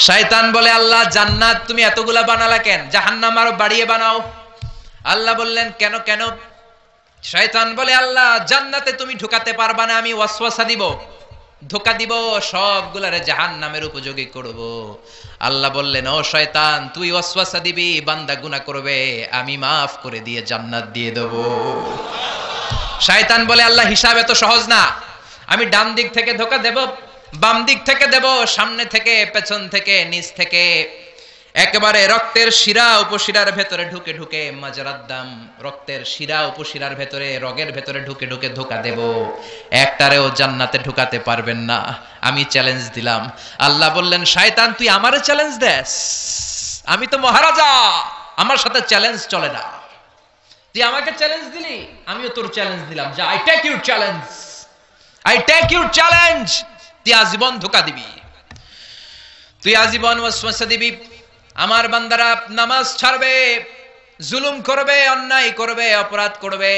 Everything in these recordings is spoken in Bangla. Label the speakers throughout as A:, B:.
A: শয়তান বলে আল্লাহ জান্নাত তুমি এতগুলা বানালা কেন, জাহান্নাম আরো বাড়িয়ে বানাও। আল্লাহ বললেন কেন কেন? শয়তান বলে আল্লাহ জান্নাতে তুমি ঢুকাতে পারবা না, আমি ওয়াসওয়াসা দিব, ধোঁকা দিব, সবগুলারে জাহান্নামের উপযোগী করব। আল্লাহ বললেন ও শয়তান তুই ওয়াসওয়াসা দিবি, বান্দা গুনাহ করবে, আমি মাফ করে দিয়ে জান্নাত দিয়ে দেব। শয়তান বলে আল্লাহ হিসাব এত সহজ না, আমি ডান দিক থেকে ধোঁকা দেব, বাম দিক থেকে দেব, সামনে থেকে, পেছন থেকে, নিচ থেকে, একেবারে রক্তের শিরা উপশিরার ভেতরে ঢুকে ঢুকে, মাজরাদ্দাম রক্তের শিরা উপশিরার ভেতরে, রগের ভেতরে ঢুকে ঢুকে ধোঁকা দেব, একটারেও জান্নাতে ঢুকাতে পারবেন না, আমি চ্যালেঞ্জ দিলাম। আল্লাহ বললেন শয়তান তুই আমারে চ্যালেঞ্জ দেস, আমি তো মহারাজা, আমার সাথে চ্যালেঞ্জ চলে না। তুই আমাকে চ্যালেঞ্জ দিলি, আমিও তোর চ্যালেঞ্জ দিলাম, যা I take your challenge, I take your challenge. তুই আজীবন ধোঁকা দিবি, তুই আজীবন ওয়াসওয়াসা দিবি, আমার বান্দারা নামাজ ছাড়বে, জুলুম করবে, অন্যায় করবে, অপরাধ করবে,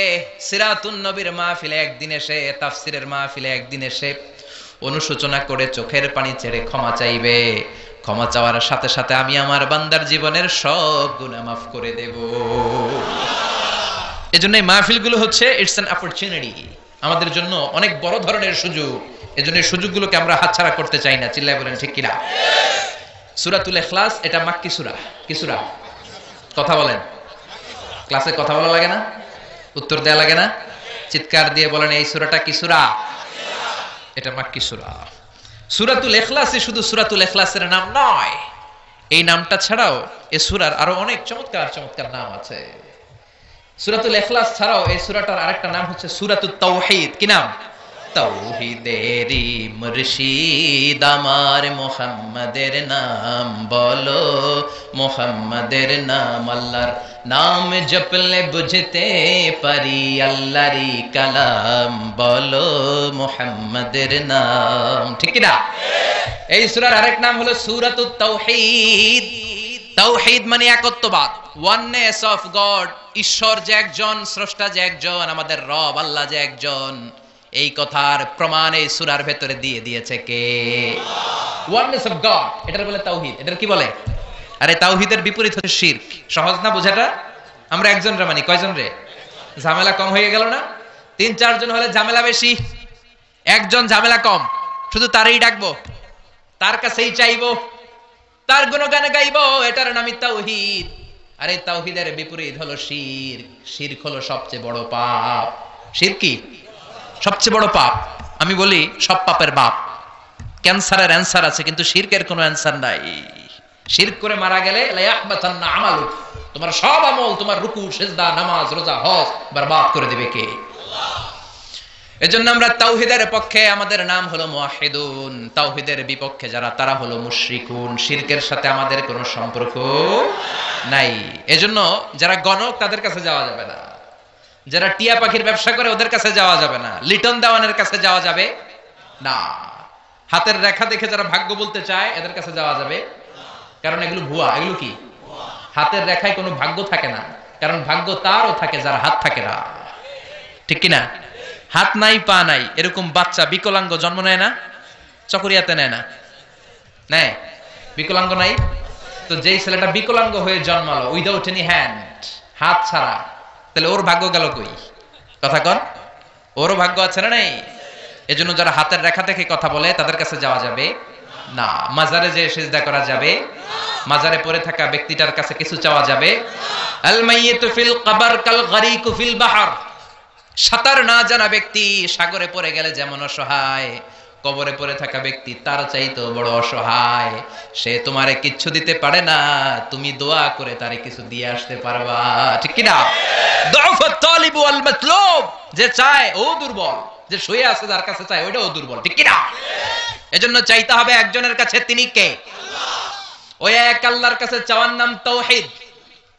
A: সিরাতুন নবীর মাহফিলে একদিন এসে, তাফসিরের মাহফিলে একদিন এসে অনুশোচনা করে চোখের পানি ছেড়ে ক্ষমা চাইবে, ক্ষমা চাওয়ার সাথে সাথে আমি আমার বান্দার জীবনের সব গুনাহ মাফ করে দেব। এজন্য এই মাহফিলগুলো হচ্ছে ইটস অ্যান অপরচুনিটি, আমাদের জন্য অনেক বড় ধরনের সুযোগ। এজন্য এই সুযোগগুলোকে আমরা হাতছাড়া করতে চাই না। চিল্লায় বলেন ঠিক কিনা? সূরাতুল ইখলাস এটা মাক্কি সূরা। কি সূরা? কথা বলেন, ক্লাসে কথা বলা লাগে না, উত্তর দেয়া লাগে না, চিৎকার দিয়ে বলেন এই সূরাটা কি সূরা? এটা মাক্কি সূরা। সূরাতুল ইখলাসই শুধু সূরাতুল ইখলাসের নাম নয়, এই নামটা ছাড়াও এই সূরার আরো অনেক চমৎকার চমৎকার নাম আছে। সূরাতুল ইখলাস ছাড়াও এই সূরাটার আরেকটা নাম হচ্ছে সূরাতুত তাওহীদ। কি নাম? তাওহীদেরই মুর্শিদ আমার মুহাম্মাদের নাম বলো, মুহাম্মাদের নাম, আল্লাহর নাম জপলে বুঝতে পারি আল্লাহরই কালাম বলো, মুহাম্মাদের নাম। ঠিক কি না? এই সূরার আরেক নাম হলো সূরাতুত তাওহীদ। তাওহীদ মানে একত্ববাদ, ওয়াননেস অফ গড, ঈশ্বর যে একজন, স্রষ্টা যে একজন, আমাদের রব আল্লাহ যে একজন, এই কথার প্রমাণ এই সূরার ভেতরে দিয়ে দিয়েছে কে? ওয়াননেস অফ গড, এটার বলে তাওহীদ। এটার কি বলে? আরে তাওহীদের বিপরীত হচ্ছে শিরক। সহজ না বোঝাটা? আমরা একজন রে মানি, কয়জন রে? ঝামেলা কম হয়ে গেল না? ৩-৪ জন হলে ঝামেলা বেশি, একজন ঝামেলা কম, শুধু তারই ডাকবো, তার কাছেই চাইবো, তার গুণগান গাইবো, এটার নামই তাওহীদ। আরে তাওহীদের বিপরীত হলো শিরক। শিরক হলো সবচেয়ে বড় পাপ। শিরক কি? সবচেয়ে বড় পাপ। আমি বলি সব পাপের বাপ। ক্যান্সারের অ্যান্সার আছে কিন্তু শিরকের কোনো অ্যান্সার নাই। শিরক করে মারা গেলে লা ইয়াহবাতান্না আমালুক, তোমার সব আমল, তোমার রুকু, সিজদা, নামাজ, রোজা, হজ বরবাদ করে দিবে কে? আল্লাহ। এজন্য আমরা তাওহীদের পক্ষে, আমাদের নাম হলো মুওয়াহহিদুন। তাওহীদের বিপক্ষে যারা, তারা হলো মুশরিকুন। শিরকের সাথে আমাদের কোনো সম্পর্ক নাই। এজন্য যারা গণক তাদের কাছে যাওয়া যাবে না, যারা টিয়া পাখির ব্যবসা করে ওদের কাছে যাওয়া যাবে না, লিটন দেওয়ানের কাছে যাওয়া যাবে না, হাতের রেখা দেখে যারা ভাগ্য বলতে চায় এদের কাছে যাওয়া যাবে, কারণ এগুলো ভুয়া। এগুলো কি? হাতের রেখায় কোনো ভাগ্য থাকে না, কারণ ভাগ্য তারও থাকে যার হাত থাকে না। ঠিক কিনা? হাত নাই, পা নাই, এরকম বাচ্চা বিকলাঙ্গ জন্ম নেয় না? চকরিয়াতে নেয় না? নেয়? বিকলাঙ্গ নাই তো, যেই ছেলেটা বিকলাঙ্গ হয়ে জন্মালো উইদাউট এনি হ্যান্ড, হাত ছাড়া, তাহলে ওর ভাগ্য গেল কই? কথা কন, ওরও ভাগ্য আছে না নাই? এজন্য যারা হাতের রেখা থেকে কথা বলে তাদের কাছে যাওয়া যাবে না। মাজারে যে সিজদা করা যাবে, মাজারে পড়ে থাকা ব্যক্তিটার কাছে কিছু চাওয়া যাবে। আল মাইয়িতু ফিল কবর কাল গরিকু ফিল বাহর। সাঁতার না জানা ব্যক্তি সাগরে পড়ে গেলে যেমন অসহায়, কবরে পড়ে থাকা ব্যক্তি তার চাইতেও বড় অসহায়। সে তোমারে কিচ্ছু দিতে পারে না, তুমি দোয়া করে তারে কিছু দিয়ে আসতে পারবা। ঠিক কি না? দুআফাত তালিব ওয়াল মাতলুব, যে চায় ও দুর্বল, যে শুয়ে আছে যার কাছে চায় ওইটাও দুর্বল। ঠিক কি না? এজন্য চাইতে হবে একজনের কাছে, তিনি কে? আল্লাহ। ওই এক আল্লাহর কাছে চাওয়ার নাম তাওহীদ।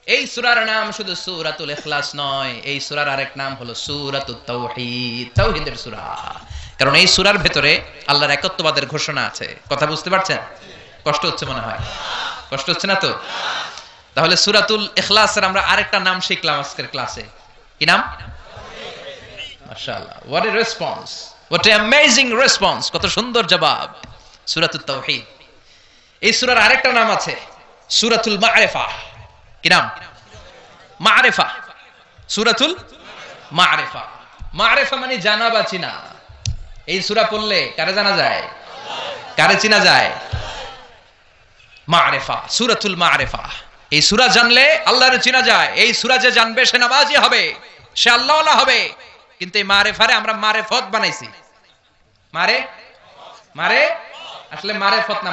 A: এই সূরার নাম শুধু সূরাতুল ইখলাস নয়, এই সূরার আরেক নাম হলো সূরাতুত তাওহীদ, তাওহীদের সূরা। কারণ এই সূরার ভেতরে আল্লাহর একত্ববাদের ঘোষণা আছে। কথা বুঝতে পারছেন? কষ্ট হচ্ছে মনে হয়? কষ্ট হচ্ছে না তো? তাহলে সূরাতুল ইখলাসের আমরা আরেকটা নাম শিখলাম আজকের ক্লাসে। কি নাম? মাশাআল্লাহ, what a response, what a amazing response, কত সুন্দর জবাব। সূরাতুত তাওহীদ। এই সূরার আরেকটা নাম আছে সূরাতুল মা'রিফা। কি নাম? মা'রিফা। সূরাতুল মা'রিফা। মা'রিফা মানে জানা বা চিনা। এই সূরা পড়লে কারে জানা যায়? কারে চিনা যায়? মা'রিফা, সূরাতুল মা'রিফা। এই সূরা জানলে আল্লাহরে চিনা যায়। এই সূরা যে জানবে সে নামাজি হবে, সে আল্লাহওয়ালা হবে। কিন্তু এই মা'রিফারে আমরা মারেফত বানাইছি। মারে আসলে মারেফত না,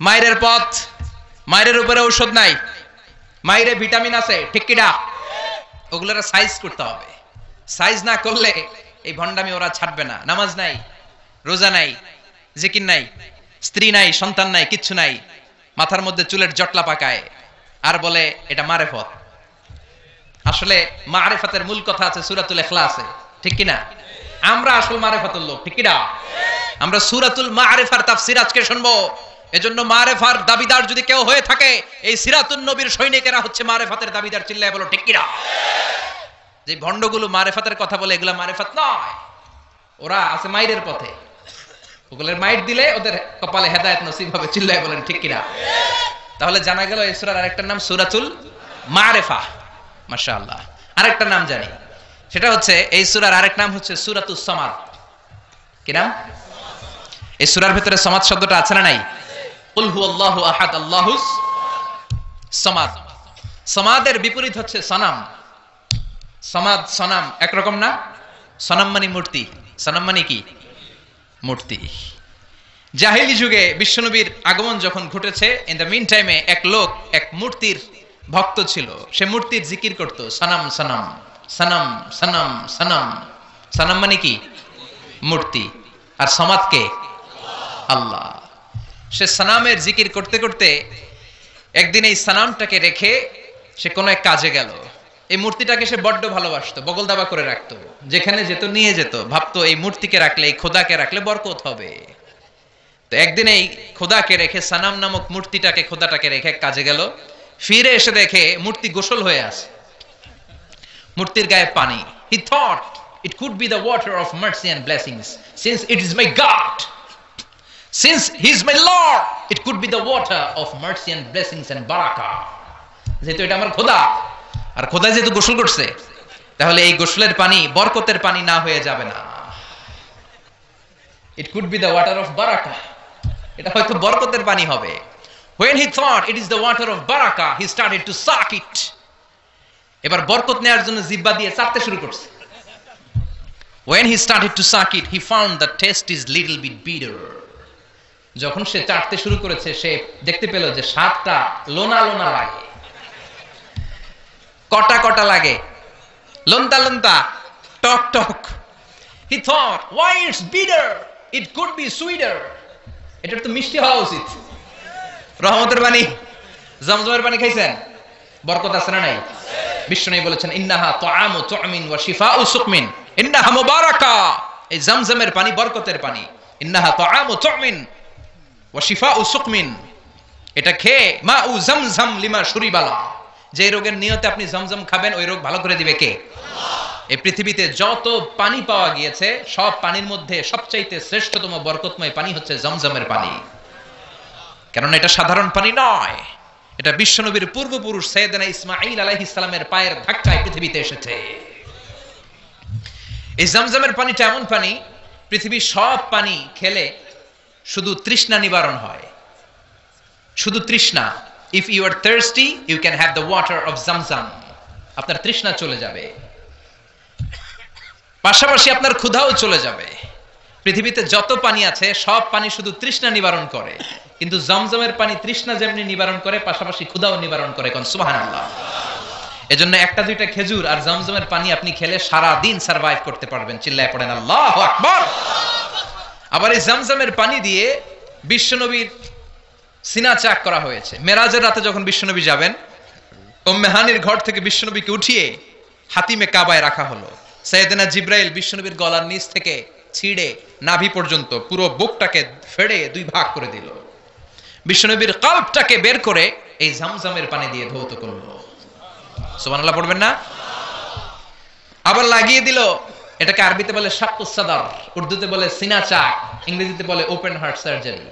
A: মায়ের পথ। মায়ের উপরে ঔষধ নাই, মায়ের ভিটামিন আছে, ঠিক কিনা? ওগুলোর সাইজ করতে হবে। সাইজ না করলে এই ভণ্ডামি ওরা ছাড়বে না। নামাজ নাই, রোজা নাই, জিকির নাই, স্ত্রী নাই, সন্তান নাই, কিচ্ছু নাই, মাথার মধ্যে চুলের জটলা পাকায় আর বলে এটা মারেফত। আসলে মারেফতের মূল কথা আছে সূরাতুল ইখলাসে, ঠিক কিনা? আমরা আসল মারেফতের লোক, ঠিক কিনা? আমরা সূরাতুল মা'রিফার তাফসীর আজকে শুনবো। এজন্য মারেফার দাবিদার যদি কেউ হয়ে থাকে, এই সিরাতুন নবীর সৈনিকেরা হচ্ছে মারেফাতের দাবিদার। চিল্লায় বলো ঠিক কিনা? যে ভণ্ডগুলো মারেফাতের কথা বলে, এগুলা মারেফাত নয়, ওরা আছে মাইরের পথে। ওগুলোর মাইর দিলে ওদের কপালে হেদায়েত নসিব হবে। চিল্লায় বলেন ঠিক কিনা? তাহলে জানা গেল এই সূরার আরেকটা নাম সূরাতুল মা'রিফা। মাশাআল্লাহ। আরেকটা নাম জানি, সেটা হচ্ছে এই সূরার আরেক নাম হচ্ছে সূরাতুস সামাদ। কি নাম? এই সূরার ভিতরে সামাদ শব্দটা আছে না নাই? কুল হুয়াল্লাহু আহাদ আল্লাহুস সামাদ। সামাদের বিপরীত হচ্ছে সনাম। সামাদ সনাম একরকম না। সনাম মানে মূর্তি, সনাম মানে কি? মূর্তি। জাহেলি যুগে বিশ্বনবীর আগমন যখন ঘটেছে, ইন দ্য মিন টাইমে এক লোক এক মূর্তির ভক্ত ছিল। সে মূর্তির জিকির করত, সনাম সনাম সনাম সনাম সনাম। সনাম মানে কি? মূর্তি। আর সমাদ কে? আল্লাহ। সে সানামের জিকির করতে করতে একদিন এই সানামটাকে রেখে সে কোন এক কাজে গেল। এই মূর্তিটাকে সে বড্ড ভালোবাসতো, বগল দাবা করে রাখতো, যেখানে যেত নিয়ে যেত। ভাবতো এই মূর্তিকে রাখলে, এই খোদাকে রাখলে বরকত হবে। তো একদিন এই খোদাকে রেখে, সানাম নামক মূর্তিটাকে, খোদাটাকে রেখে কাজে গেল। ফিরে এসে দেখে মূর্তি গোসল হয়ে আছে, মূর্তির গায়ে পানি। He thought it could be the water of mercy and blessings, since it is my God, since he is my Lord, it could be the water of mercy and blessings and barakah. যেহেতু এটা আমার খোদা, আর খোদা যেহেতু গোসল করছে, তাহলে এই গোসলের পানি বরকতের পানি না হয়ে যাবে না। It could be the water of barakah, এটা হয়তো বরকতের পানি হবে। When he thought it is the water of barakah, he started to suck it. এবার বরকত নেয়ার জন্য জিহ্বা দিয়ে চাটতে শুরু করছে। When he started to suck it, he found the taste is little bit bitter. যখন সে চাটতে শুরু করেছে, সে দেখতে পেল যে স্বাদটা লোনা লোনা লাগে, কটা কটা লাগে, লন্তা লন্তা, টক টক। He thought, why it's bitter? It could be sweeter. এটা তো মিষ্টি হওয়া উচিত। রহমতের পানি, জমজমের পানি খাইছেন? বরকত আছে না নাই? বিশ্বনবী বলেছেন, ইন্নাহা তুআমু তুমিন ওয়া শিফাউ সুকমিন, ইন্নাহা মুবারাকা। এই জমজমের পানি বরকতের পানি। ইন্নাহা তুআমু তুমিন ওয়া শিফাউ সুকমিন, এটা খেয়ে মাউ জমজম লিমা শুরিবালা। যে রোগের নিয়তে আপনি জমজম খাবেন, ওই রোগ ভালো করে দিবে কে? আল্লাহ। এই পৃথিবীতে যত পানি পাওয়া গিয়েছে, সব পানির মধ্যে সবচাইতে শ্রেষ্ঠতম বরকতময় পানি হচ্ছে জমজমের পানি। কেননা এটা সাধারণ পানি নয়, এটা বিশ্বনবীর পূর্বপুরুষ সাইয়েদনা ইসমাঈল আলাইহিস সালামের পায়ের ধাক্কায় পৃথিবীতে এসেছে। এই জমজমের পানিটা এমন পানি, পৃথিবীর সব পানি খেলে শুধু তৃষ্ণা নিবারণ হয়, শুধু তৃষ্ণা। If you are thirsty, you can have the water of Zamzam. আপনার তৃষ্ণা চলে যাবে, পাশাপাশি আপনার ক্ষুধাও চলে যাবে। পৃথিবীতে যত পানি আছে, সব পানি শুধু তৃষ্ণা নিবারণ করে, কিন্তু জমজমের পানি তৃষ্ণা যেমনি নিবারণ করে, পাশাপাশি ক্ষুধাও নিবারণ করে। কোন সুবহানাল্লাহ। এজন্য একটা দুইটা খেজুর আর জমজমের পানি আপনি খেলে সারা দিন সারভাইভ করতে পারবেন। চিল্লায় পড়েন আল্লাহু আকবার। আবার এই জমজমের পানি দিয়ে বিশ্বনবীর সিনা চাক করা হয়েছে। মেরাজের রাতে যখন বিশ্বনবী যাবেন, উম্মে হানির ঘর থেকে বিশ্বনবীকে উঠিয়ে হাতিমে কাবায় রাখা হলো। সাইয়েদনা জিবরাইল বিশ্বনবীর গলার নিচ থেকে ছিঁড়ে নাভি পর্যন্ত পুরো বুকটাকে ফেড়ে দুই ভাগ করে দিল। বিশ্বনবীর কলবটাকে বের করে এই জমজমের পানি দিয়ে ধৌত করলো। সুবহানাল্লাহ পড়বেন না? আবার লাগিয়ে দিল, এটাকে আরবিতে বলে শাক্কুস সাদর, উর্দুতে বলে সিনা চাক, ইংরেজিতে বলে ওপেন হার্ট সার্জারি।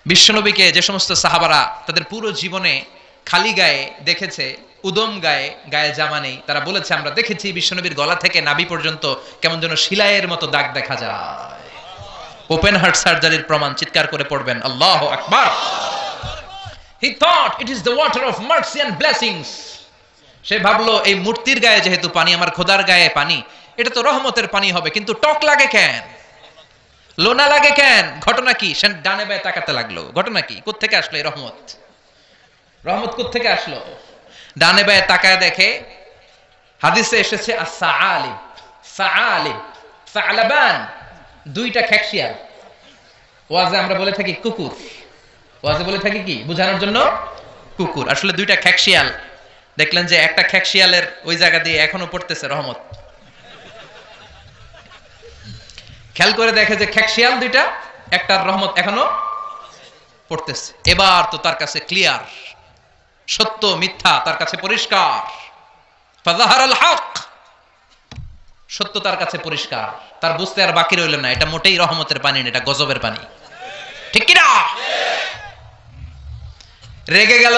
A: বিশ্বনবীকে যে সমস্ত সাহাবারা তাদের পুরো জীবনে খালি গায়ে দেখেছে, উদম গায়ে, গায়ে জামা নেই, তারা বলেছে আমরা দেখেছি বিশ্বনবীর গলা থেকে নাভি পর্যন্ত কেমন যেন শিলায়ের মতো দাগ দেখা যায়। ওপেন হার্ট সার্জারির প্রমাণ, চিৎকার করে পড়বেন আল্লাহু আকবার। He thought it is the water of mercy and blessings. সে ভাবলো এই মূর্তির গায়ে যেহেতু পানি, আমার খোদার গায়ে পানি, এটা তো রহমতের পানি হবে, কিন্তু টক লাগে কেন, লোনা লাগে কেন? ঘটনা কি? সে ডানে বায়ে তাকাতে লাগলো, ঘটনা কি, কোত্থেকে আসলো এই রহমত? রহমত কোত্থেকে আসলো? ডানে বায়ে তাকায় দেখে হাদিসে এসেছে as-sa'alib, sa'alib, sa'laban, দুইটা খেকশিয়াল। ওয়াজে আমরা বলে থাকি কুকুর, ওয়াজে বলে থাকি কি বোঝানোর জন্য কুকুর, আসলে দুইটা খেকশিয়াল। দেখলেন যে একটা খেকশিয়ালের ওই জায়গা দিয়ে এখনো পড়তেছে রহমত। খেয়াল করে দেখে যে খেকশিয়াল দুইটা, একটার রহমত এখনো পড়তেছে। এবার তো তার কাছে ক্লিয়ার, সত্য মিথ্যা তার কাছে পরিষ্কার। ফাযাহারাল হক, সত্য তার কাছে পরিষ্কার, তার বুঝতে আর বাকি রইল না এটা মোটেই রহমতের পানি না, এটা গজবের পানি। ঠিক কি না? রেগে গেল,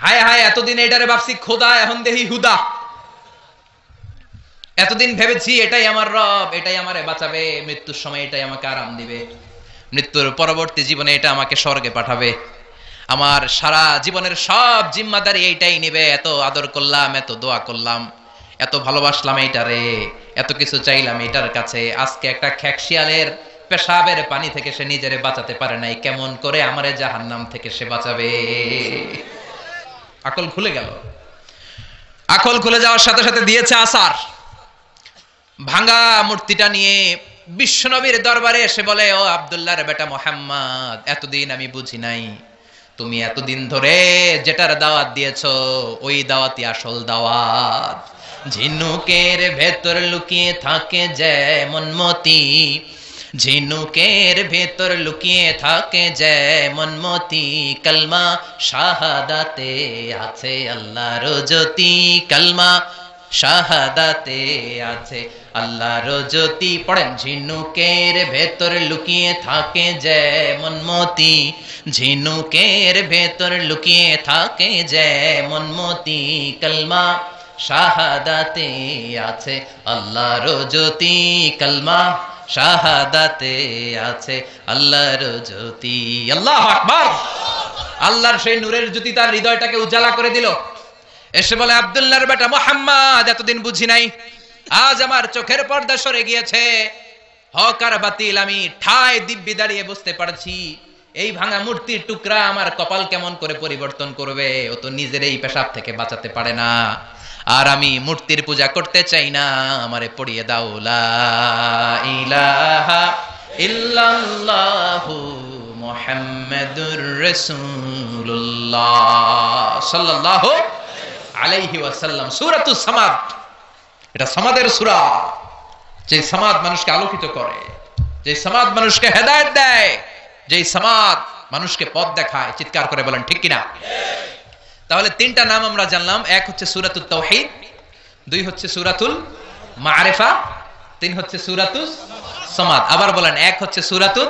A: হায় হায় এতদিন এটারে ভাবছি খোদা, এখন দেখি হুদা। এতদিন ভেবেছি এটাই আমার রব, এটাই আমারে বাঁচাবে, মৃত্যুর সময় এটাই আমাকে আরাম দিবে, মৃত্যুর পরবর্তী জীবনে এটা আমাকে স্বর্গে পাঠাবে, আমার সারা জীবনের সব জিম্মাদারি এইটাই নিবে। এত আদর করলাম, এত দোয়া করলাম, এত ভালোবাসলাম এইটারে, এত কিছু চাইলাম এটার কাছে, আজকে একটা খেকশিয়ালের পেশাবের পানি থেকে সে নিজেরে বাঁচাতে পারে নাই, কেমন করে আমারে জাহান্নাম থেকে সে বাঁচাবে? আকল খুলে গেল। আকল খুলে যাওয়ার সাথে সাথে দিয়েছে আসার। ভাঙা মূর্তিটা নিয়ে বিশ্বনবীর দরবারে এসে বলে, ও আব্দুল্লাহর বেটা মুহাম্মদ, এতদিন আমি বুঝি নাই তুমি এতদিন ধরে যেটার দাওয়াত দিয়েছো ওই দাওয়াতই আসল দাওয়াত। ঝিনুকের ভেতর লুকিয়ে থাকে যেমন মতি, ঝিনুকের ভেতর লুকিয়ে থাকে যেমন মতি, কলমা শাহাদাতে আছে আল্লাহর জ্যোতি, কলমা শাহাদাতে আছে আল্লাহর জ্যোতি। পড়েন, ঝিনুকের ভেতর লুকিয়ে থাকে যেমন মতি, ঝিনুকের ভেতর লুকিয়ে থাকে যেমন মতি, কলমা শাহাদাতে আছে আল্লাহর জ্যোতি, কলমা শাহাদাতে আছে আল্লাহর জ্যোতি। আল্লাহু আকবার। আল্লাহর সেই নূরের জ্যোতি তার হৃদয়টাকে উজালা করে দিল। এসে বলে, আব্দুল্লাহর বেটা মুহাম্মদ, এতদিন বুঝি নাই, আজ আমার চোখের পর্দা সরে গিয়েছে, হক আর বাতিল আমি ঠায় দিব্যি দাঁড়িয়ে বুঝতে পারছি। এই ভাঙা মূর্তির টুকরা আমার কপাল কেমন করে পরিবর্তন করবে, ও তো নিজের এই পেশাব থেকে বাঁচাতে পারে না। আর আমি মূর্তির পূজা করতে চাই না, আমারে পড়িয়ে দাও লা ইলাহা ইল্লাল্লাহু মুহাম্মাদুর রাসূলুল্লাহ সাল্লাল্লাহু আলাইহি ওয়াসাল্লাম। সূরাতুস সামাদ, এটা সামাদের সূরা, যে সামাদ মানুষকে আলোকিত করে, যে সামাদ মানুষকে হেদায়েত দেয়, যে সামাদ মানুষকে পথ দেখায়। চিৎকার করে বলেন ঠিক কিনা? তাহলে তিনটা নাম আমরা জানলাম, এক হচ্ছে সূরাতুত তাওহীদ, দুই হচ্ছে সূরাতুল মারিফা, তিন হচ্ছে সূরাতুস সামাদ। আবার বলেন, এক হচ্ছে সূরাতুত,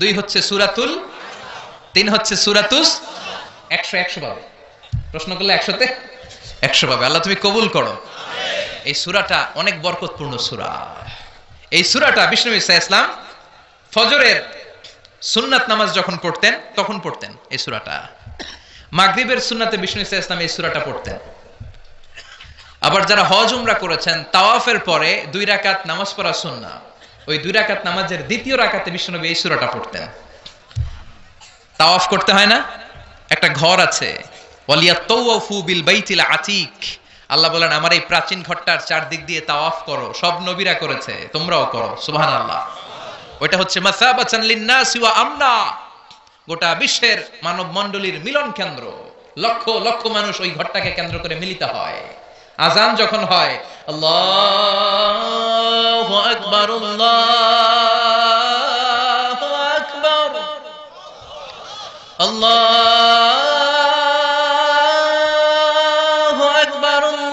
A: দুই হচ্ছে সূরাতুল, তিন হচ্ছে সূরাতুস। 100 পাবে, প্রশ্ন করলে 100তে 100 পাবে। আল্লাহ তুমি কবুল করো। এই সূরাটা অনেক বরকতপূর্ণ সূরা। এই সূরাটা বিষ্ণু ঈসা ইসলাম ফজরের সুন্নাত নামাজ যখন পড়তেন তখন পড়তেন এই সূরাটা। মাগরিবের সুন্নাতে বিষ্ণু ঈসা ইসলাম এই সূরাটা পড়তেন। আবার যারা হজ উমরা করেছেন, তাওয়াফের পরে 2 রাকাত নামাজ পড়া সুন্নাহ, ওই 2 রাকাত নামাজের দ্বিতীয় রাকাতে বিষ্ণুনবী এই সূরাটা পড়তেন। তাওয়াফ করতে হয় না? একটা ঘর আছে, ওয়ালিয়াতাওয়াফু বিল বাইতিল আতীক। আল্লাহ বলেন, আমার এই প্রাচীন ঘরটার চারদিক দিয়ে তাওয়াফ করো, সব নবীরা করেছে, তোমরাও করো। সুবহানাল্লাহ। ওইটা হচ্ছে মাসাবাতান লিন-নাসি ওয়া আমনা, গোটা বিশ্বের মানব মণ্ডলীর মিলন কেন্দ্র। লক্ষ লক্ষ মানুষ ওই ঘরটাকে কেন্দ্র করে মিলিত হয়। আজান যখন হয়, আল্লাহু আকবার, আল্লাহু আকবার, আল্লাহু আকবার, আল্লাহু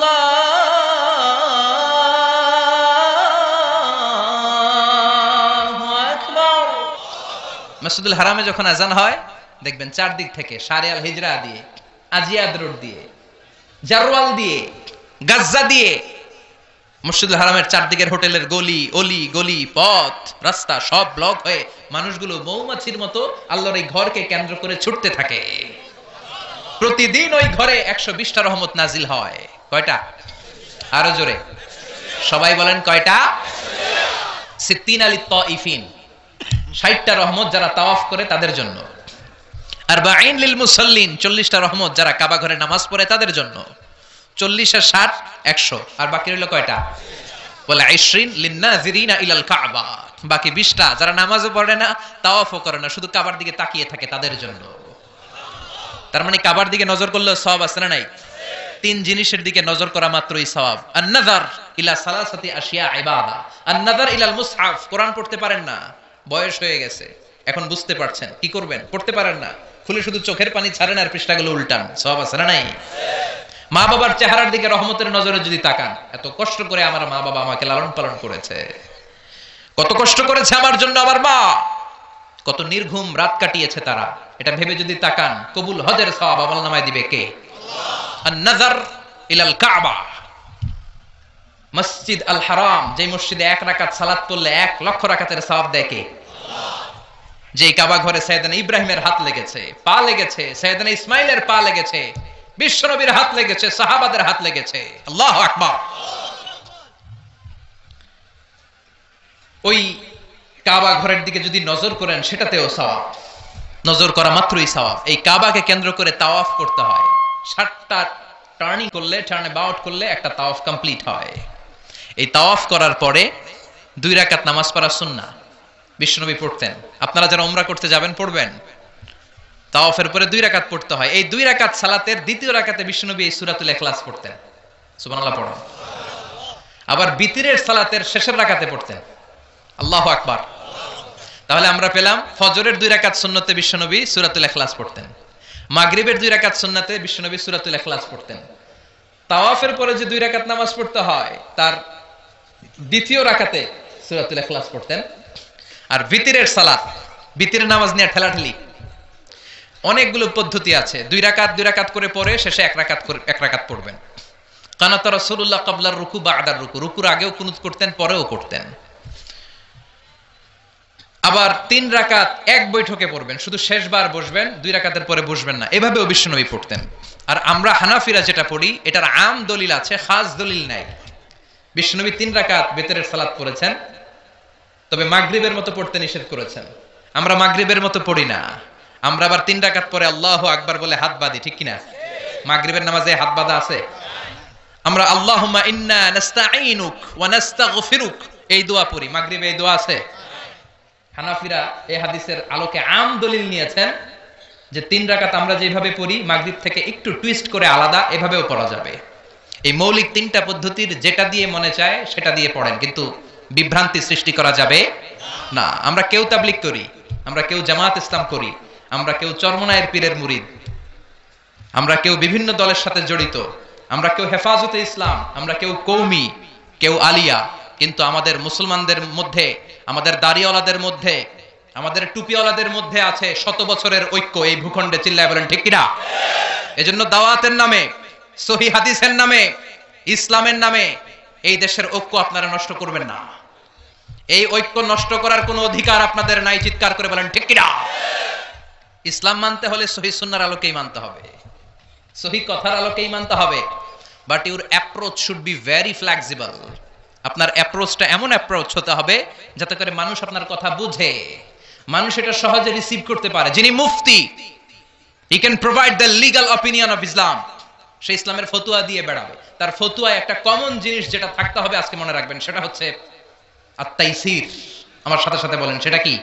A: আকবার। মসজিদুল হারামে যখন আজান হয় দেখবেন চারদিক থেকে শারে আল হিজরা দিয়ে, আজিয়াদ রোড দিয়ে, জারওয়াল দিয়ে, গাজ্জা দিয়ে, মসজিদুল হারামের চারদিকের হোটেলের গলি অলি গলি পথ রাস্তা সব ব্লক হয়ে মানুষগুলো মৌমাছির মতো আল্লাহর এই ঘরকে কেন্দ্র করে ছুটতে থাকে। প্রতিদিন ওই ঘরে 120টা রহমত নাজিল হয়। কয়টা? আরো জোরে সবাই বলেন কয়টা? 60টা রহমত যারা তাওয়াফ করে তাদের জন্য, আর 40টা রহমত যারা কাবা ঘরে নামাজ পড়ে তাদের জন্য। 40 আর 60 100, আর বাকি রইল কয়টা? বলে 20 লিন্নাজিরিনা ইলাল কাবা, বাকি 20টা যারা নামাজও পড়ে না তাওয়াফও করে না শুধু কাবার দিকে তাকিয়ে থাকে তাদের জন্য। তার মানে কাবার দিকে নজর করলে সওয়াব আছে না নাই? 3 জিনিসের দিকে নজর করা মাত্রই সওয়াব। আন-নাযার ইলা সালাসাতি আশিয়া ইবাদা, আন-নাযার ইলাল মুসহাফ, কোরআন পড়তে পারেন না, বয়স হয়ে গেছে, এখন বুঝতে পারছেন, কি করবেন? পড়তে পারেন না, খুলে শুধু চোখের পানি ছাড়েন আর পৃষ্ঠাগুলো উল্টান, সওয়াব আছে না নাই? মা বাবার চেহারার দিকে রহমতের নজরে যদি তাকান, এত কষ্ট করে আমার মা বাবা আমাকে লালন পালন করেছে, কত কষ্ট করেছে আমার জন্য আমার মা, কত নির্ঘুম রাত কাটিয়েছে তারা, এটা ভেবে যদি তাকান, কবুল হজের সওয়াব আমলনামায় দিবে কে? আন-নাযার ইলাল কাবা, মসজিদ আল হারাম, যে মসজিদে 1 রাকাত সালাত পড়লে 1 লক্ষ রাকাতের সওয়াব দেয় কে? যে কাবা ঘরে সাইয়েদনা ইব্রাহিমের হাত লেগেছে, পা লেগেছে, সাইয়েদনা ইসমাইলের পা লেগেছে, বিশ্বনবীর হাত লেগেছে, সাহাবাদের হাত লেগেছে। আল্লাহু আকবার। ওই কাবা ঘরের দিকে যদি নজর করেন সেটাতেও সওয়াব, নজর করা মাত্রই সওয়াব। এই কাবাকে কেন্দ্র করে তাওয়াফ করতে হয়, 7টা টার্নিং করলে, টার্ন অ্যাবাউট করলে একটা তাওয়াফ কমপ্লিট হয়। এই তাওয়াফ করার পরে 2 রাকাত নামাজ পড়া সুন্নাহ, বিশ্বনবী পড়তেন। আপনারা যারা উমরা করতে যাবেন পড়বেন, তাওয়াফের পরে 2 রাকাত পড়তে হয়। এই 2 রাকাত সালাতের দ্বিতীয় রাকাতে বিশ্বনবী এই সূরাতুল ইখলাস পড়তেন, সুবহানাল্লাহ পড়েন। আবার বিতরের সালাতের শেষের রাকাতে পড়তেন, আল্লাহু আকবার। তাহলে আমরা পেলাম ফজরের 2 রাকাত সুন্নতে বিশ্বনবী সূরাতুল ইখলাস পড়তেন, মাগরিবের 2 রাকাত সুন্নতে বিশ্বনবী সূরাতুল ইখলাস পড়তেন। তাওয়াফের পরে যে 2 রাকাত নামাজ পড়তে হয় তার দ্বিতীয় রাকাতে সূরাতুল ইখলাস পড়তেন। আর বিতরের সালাত, বিতরের নামাজ নিয়ে ঠেলাঠেলি, অনেকগুলো পদ্ধতি আছে। 2 রাকাত করে পরে শেষে 1 রাকাত পড়বেন। কানাত রাসূলুল্লাহ ক্বাবলার রুকু বা'দার রুকু, রুকুর আগেও কুনুত করতেন, পরেও করতেন। আবার 3 রাকাত এক বৈঠকে পড়বেন, শুধু শেষবার বসবেন, 2 রাকাতের পরে বসবেন না, এভাবেও বিশ্বনবী পড়তেন। আর আমরা হানাফিরা যেটা পড়ি এটার আম দলিল আছে, খাস দলিল নাই। বিশ্বনবী 3 রাকাত বিতরের সালাত পড়েছেন, তবে মাগরিবের মতো পড়তে নিষেধ করেছেন। আমরা মাগরিবের মতো পড়ি না, আমরা আবার 3 রাকাত পরে আল্লাহু আকবার বলে হাত বাঁধি, ঠিক কিনা? মাগরিবের নামাজে হাত বাঁধা আছে? আমরা আল্লাহুম্মা ইন্না নাস্তাঈনুক ওয়া নাস্তাগফিরুক এই দোয়া পড়ি, মাগরিবে এই দোয়া আছে? হানাফিরা এই হাদিসের আলোকে আম দলিল নিয়েছেন যে 3 রাকাত আমরা যেভাবে পড়ি মাগরিব থেকে একটু টুইস্ট করে আলাদা এভাবেও পড়া যাবে। এই মৌলিক 3টা পদ্ধতির যেটা দিয়ে মনে চায় সেটা দিয়ে পড়েন, কিন্তু বিভ্রান্তি সৃষ্টি করা যাবে না। আমরা কেউ তাবলীগ করি, আমরা কেউ জামাত ইসলাম করি, আমরা কেউ চরমনায়ের পীরের মুরিদ, আমরা কেউ বিভিন্ন দলের সাথে জড়িত, আমরা কেউ হেফাজতে ইসলাম, আমরা কেউ কওমি, কেউ আলিয়া, কিন্তু আমাদের মুসলমানদের মধ্যে, আমাদের দাড়িওয়ালাদের মধ্যে, আমাদের টুপিওয়ালাদের মধ্যে আছে 100 বছরের ঐক্য এই ভূখণ্ডে। চিল্লায় বলেন ঠিক কিনা? এজন্য দাওয়াতের নামে, সহিহ হাদিসের নামে, ইসলামের নামে এই দেশের ঐক্য আপনারা নষ্ট করবেন না। এই ঐক্য নষ্ট করার কোনো অধিকার আপনাদের নাই, চিৎকার করে বলেন ঠিক কিনা? ইসলাম মানতে হলে সহিহ সুন্নাহর আলোকেই মানতে হবে, সহিহ কথার আলোকেই মানতে হবে। But your approach should be very flexible. আপনার অ্যাপ্রোচটা এমন অ্যাপ্রোচ হতে হবে যাতে করে মানুষ আপনার কথা বুঝে, মানুষ এটা সহজে রিসিভ করতে পারে। যিনি মুফতি, he can provide the legal opinion of Islam, সে ইসলামের ফতুয়া দিয়ে বেড়াবে। তার ফতুয়ায় একটা কমন জিনিস যেটা থাকতে হবে, আজকে মনে রাখবেন, সেটা হচ্ছে আত-তাইসির। আমার সাথে সাথে বলেন, সেটা কি?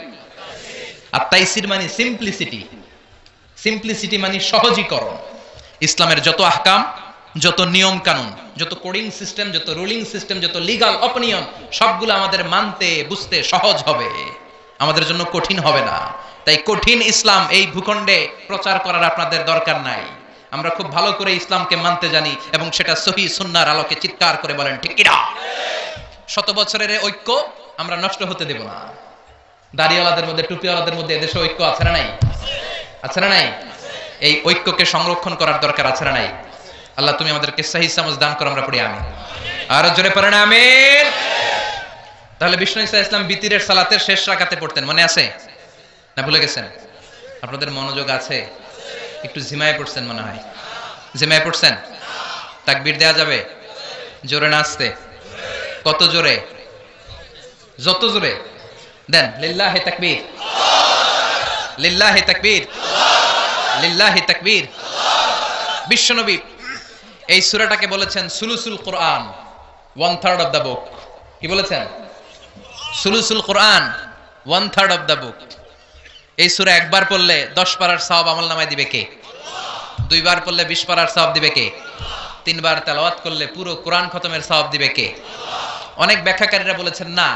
A: আত-তাইসির মানে সিম্পলিসিটি। সিম্পলিসিটি মানে সহজীকরণ। ইসলামের যত আহকাম, যত নিয়ম কানুন, যত কোডিং সিস্টেম, যত রুলিং সিস্টেম, যত লিগ্যাল অপিনিয়ন, সবগুলো আমাদের মানতে বুঝতে সহজ হবে, আমাদের জন্য কঠিন হবে না। তাই কঠিন ইসলাম এই ভূখণ্ডে প্রচার করার আপনাদের দরকার নাই। আমরা খুব ভালো করে ইসলামকে মানতে জানি এবং সেটা সহিহ সুন্নাহর আলোকে চিৎকার করে বলেন ঠিক কিনা? 100 বছরের ঐক্য আমরা নষ্ট হতে দেব না। দাড়িওয়ালাদের মধ্যে, টুপিওয়ালাদের মধ্যে এদেশে ঐক্য আছে না নাই? আছে না নাই? এই ঐক্যকে সংরক্ষণ করার দরকার আছে না নাই? আল্লাহ তুমি আমাদেরকে সহি সমঝ দান করো, আমরা পড়ি আমিন। আর জোরে পড়েন আমিন। তাহলে বিষ্ণু ঈসা ইসলাম বিতিরের সালাতের শেষ রাকাতে পড়তেন, মনে আছে না ভুলে গেছেন? আপনাদের মনোযোগ আছে? একটু ঝিমায় পড়ছেন মনে হয়। ঝিমায় পড়ছেন? তাকবীর দেয়া যাবে? জোরে না আসতে? কত জোরে? যত জোরে দেন। লিল্লাহি তাকবীর, লিল্লাহি তাকবীর, লিল্লাহি তাকবীর। বিশ্বনবী এই সূরাটাকে বলেছেন সুলুসুল কোরআন, 1/3 অফ দা বুক। কি বলেছেন? সুলুসুল কোরআন, 1/3 অফ দা বুক। এই সূরা একবার পড়লে 10 পারার সওয়াব আমলনামায় দিবে কে? দুইবার পড়লে 20 পারার সওয়াব দিবে কে? তিনবার তেলাওয়াত করলে পুরো কোরআন খতমের সওয়াব দিবে কে? অনেক ব্যাখ্যাকারীরা বলেছেন না,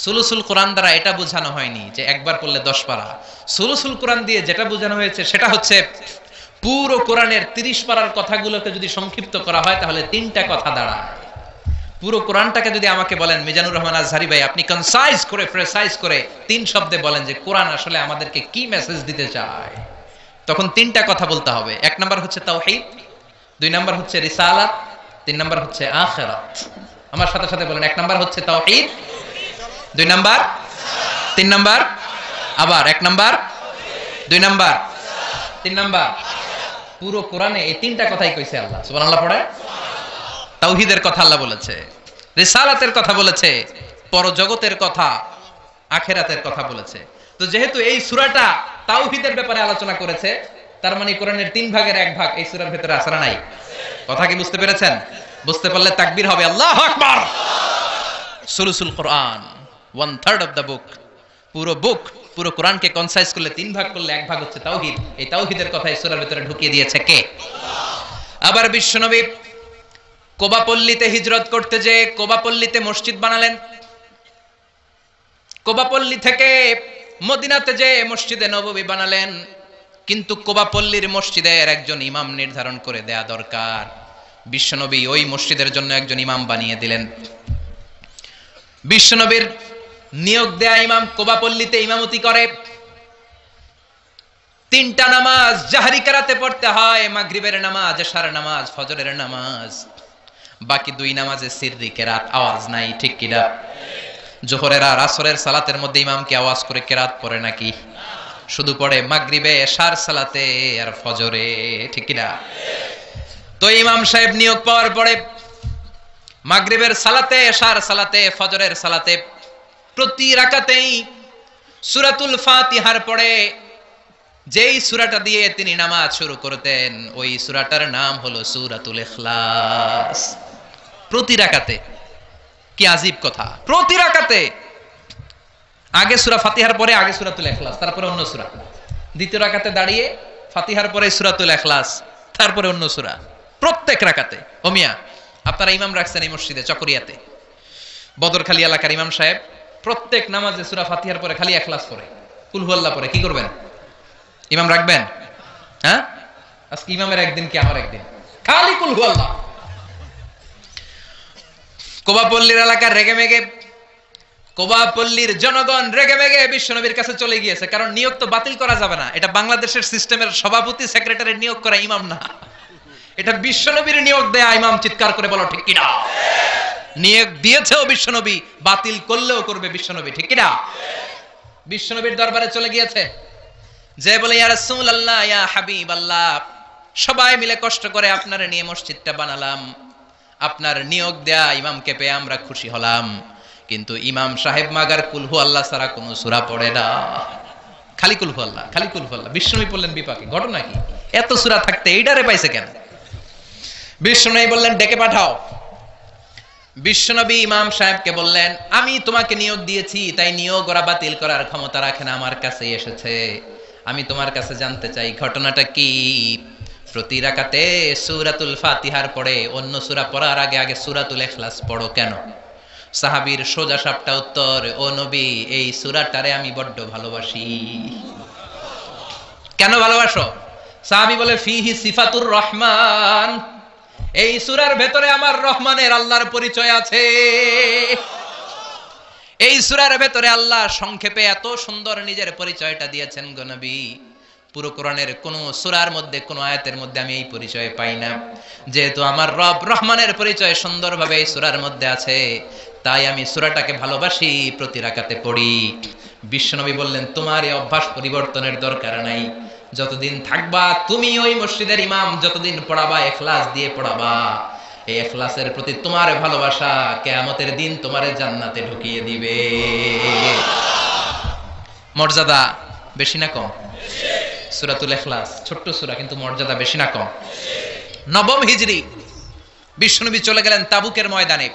A: সুলুসুল কোরআন দ্বারা এটা বোঝানো হয়নি যে একবার পড়লে 10 পারা। সুলুসুল কোরআন দিয়ে যেটা বোঝানো হয়েছে সেটা হচ্ছে পুরো কোরআনের 30 পারার কথাগুলোকে যদি সংক্ষিপ্ত করা হয় তাহলে 3টা কথা দাঁড়ায়। পুরো কোরআনটাকে যদি আমাকে বলেন মিজানুর রহমান আজহারি ভাই, আপনি কনসাইজ করে, প্রেসাইজ করে 3 শব্দে বলেন যে কোরআন আসলে আমাদেরকে কি মেসেজ দিতে চায়, তখন 3টা কথা বলতে হবে। 1 নাম্বার হচ্ছে তাওহীদ, 2 নাম্বার হচ্ছে রিসালাত, 3 নাম্বার হচ্ছে আখিরাত। আমার সাথে সাথে বলেন, 1 নাম্বার হচ্ছে তাওহীদ, 2 নাম্বার, 3 নাম্বার, আবার 1 নাম্বার, 2 নাম্বার, 3 নাম্বার। পুরো কোরআনে এই 3টা কথাই কইছে আল্লাহ। সুবহানাল্লাহ পড়ে। তাওহীদের কথা আল্লাহ বলেছে, রিসালাতের কথা বলেছে, পরজগতের কথা, আখিরাতের কথা বলেছে। তো যেহেতু এই সূরাটা তাওহীদের ব্যাপারে আলোচনা করেছে, তার মানে কোরআনের 3 ভাগের 1 ভাগ এই সূরার ভিতরে আছে না নাই? কথা কি বুঝতে পেরেছেন? বুঝতে পারলে তাকবীর হবে আল্লাহু আকবার। সুলুসুল কোরআন, 1/3 অফ দা বুক। পুরো বুক, পুরো কোরআনকে কনসাইজ করলে 3 ভাগ করলে 1 ভাগ হচ্ছে তাওহীদ। এই তাওহীদের কথা এই সূরার ভিতরে ঢুকিয়ে দিয়েছে কে? আবার বিশ্বনবী কোবাপল্লীতে হিজরত করতে যে কোবাপল্লীতে মসজিদ বানালেন, কোবাপল্লী থেকে মদিনাতে যে মসজিদে নববী বানালেন, কিন্তু কোবাপল্লীর মসজিদের একজন ইমাম নির্ধারণ করে দেয়া দরকার। বিশ্বনবী ওই মসজিদের জন্য একজন ইমাম বানিয়ে দিলেন। বিশ্বনবীর নিয়োগ দেয়া ইমাম কোবাপল্লীতে ইমামতি করে। 3টা নামাজ জাহরি কেরাতে পড়তে হয়, মাগরিবের নামাজ, এশার নামাজ, ফজরের নামাজ। বাকি 2 নামাজে সিররি কেরাত, আওয়াজ নাই, ঠিক কি না? জোহরের আর আসরের সালাতের মধ্যে ইমাম কি আওয়াজ করে কেরাত পড়ে নাকি? শুধু পড়ে মাগরিবে, এশার সালাতে আর ফজরে, ঠিক কি না? তো ইমাম সাহেব নিয়োগ পাওয়ার পরে মাগরিবের সালাতে, এশার সালাতে, ফজরের সালাতে প্রতি রাকাতেই সূরাতুল ফাতিহার পরে যেই সূরাটা দিয়ে তিনি নামাজ শুরু করতেন, ওই সূরাটার নাম হলো সূরাতুল ইখলাস। প্রতি রাকাতে। কি আজীব কথা! প্রতি রাকাতে আগে সূরা ফাতিহার পরে আগে সূরাতুল ইখলাস, তারপরে অন্য সূরা। দ্বিতীয় রাকাতে দাঁড়িয়ে ফাতিহার পরে সূরাতুল ইখলাস, তারপরে অন্য সূরা। প্রত্যেক রাকাতে। ও মিয়া, আপনারা ইমাম রাখছেন এই মসজিদে চকরিয়াতে, বদরখালী এলাকার ইমাম সাহেব প্রত্যেক নামাজে সূরা ফাতিহার পরে খালি ইখলাস পড়ে, কুল হুয়াল্লাহ পড়ে। কি করবেন? ইমাম রাখবেন? হ্যাঁ, আজকে ইমামের একদিন কি আমার একদিন, খালি কুল হুয়াল্লাহ। কোবাপল্লীর এলাকার রেগেমেগে, কোবাপল্লীর জনগণ রেগেমেগে বিশ্বনবীর কাছে চলে গিয়েছে। কারণ নিয়োগ তো বাতিল করা যাবে না। এটা বাংলাদেশের সিস্টেমের সভাপতি সেক্রেটারি নিয়োগ করা ইমাম না, এটা বিশ্বনবীর নিয়োগ দেয়া ইমাম। চিৎকার করে বলো ঠিক কিনা? নিয়োগ দিয়েছেও বিশ্বনবী, বাতিল করলেও করবে বিশ্বনবী, ঠিক কিনা? বিশ্বনবীর দরবারে চলে গিয়েছে, যে বলে ইয়া রাসূলুল্লাহ, ইয়া হাবিবাল্লাহ, সবাই মিলে কষ্ট করে আপনারে নিয়ে মসজিদটা বানালাম, আপনার নিয়োগ দেয়া ইমামকে পেয়ে আমরা খুশি হলাম, কিন্তু ইমাম সাহেব মাগার কুল হু আল্লাহ ছাড়া কোন সূরা পড়ে না, খালি কুল হু আল্লাহ, খালি কুল হু আল্লাহ। বিশ্বনবী বললেন বিপাকে, ঘটনা কি? এত সূরা থাকতে এইটারে পাইছে কেন? বিশ্বনবী বললেন ডেকে পাঠাও। বিশ্বনবী ইমাম সাহেবকে বললেন, আমি তোমাকে নিয়োগ দিয়েছি, তাই নিয়োগ ওরা বাতিল করার ক্ষমতা রাখে না, আমার কাছে এসেছে। আমি তোমার কাছে জানতে চাই ঘটনাটা কি। প্রতি রাকাতে সূরাতুল ফাতিহার পরে অন্য সূরা পড়ার আগে আগে সূরাতুল ইখলাস পড়ো কেন? সাহাবীর সোজা সাপটা উত্তর, ও নবী, এই সূরাটারে আমি বড্ড ভালোবাসি। কেন ভালোবাসো? সাহাবী বলে, ফিহি সিফাতুর রহমান, এই সূরার ভেতরে আমার রহমানের, আল্লাহর পরিচয় আছে। এই সূরার ভেতরে আল্লাহ সংক্ষেপে এত সুন্দর নিজের পরিচয়টা দিয়েছেন গো নবী, পুরো কোরআনের কোন সূরার মধ্যে কোন আয়াতের মধ্যে আমি এই পরিচয় পাই না। যেহেতু আমার রব রহমানের পরিচয় সুন্দরভাবে এই সূরার মধ্যে আছে, তাই আমি সূরাটাকে ভালোবাসি, প্রতি রাকাতে পড়ি। বিশ্বনবী বললেন, তোমার এই অভ্যাস পরিবর্তনের দরকার নাই। যতদিন থাকবা তুমি ওই মসজিদের ইমাম, যতদিন পড়াবা ইখলাস দিয়ে পড়াবা, এই ইখলাসের প্রতি তোমার ভালোবাসা কিয়ামতের দিন তোমারে জান্নাতে ঢুকিয়ে দিবে। মর্যাদা বেশি না কম? সূরাতুল ইখলাস ছোট্ট সূরা, কিন্তু মর্যাদা বেশি না কম? নবম হিজরি বিশ্বনবী চলে গেলেন তাবুকের ময়দানে।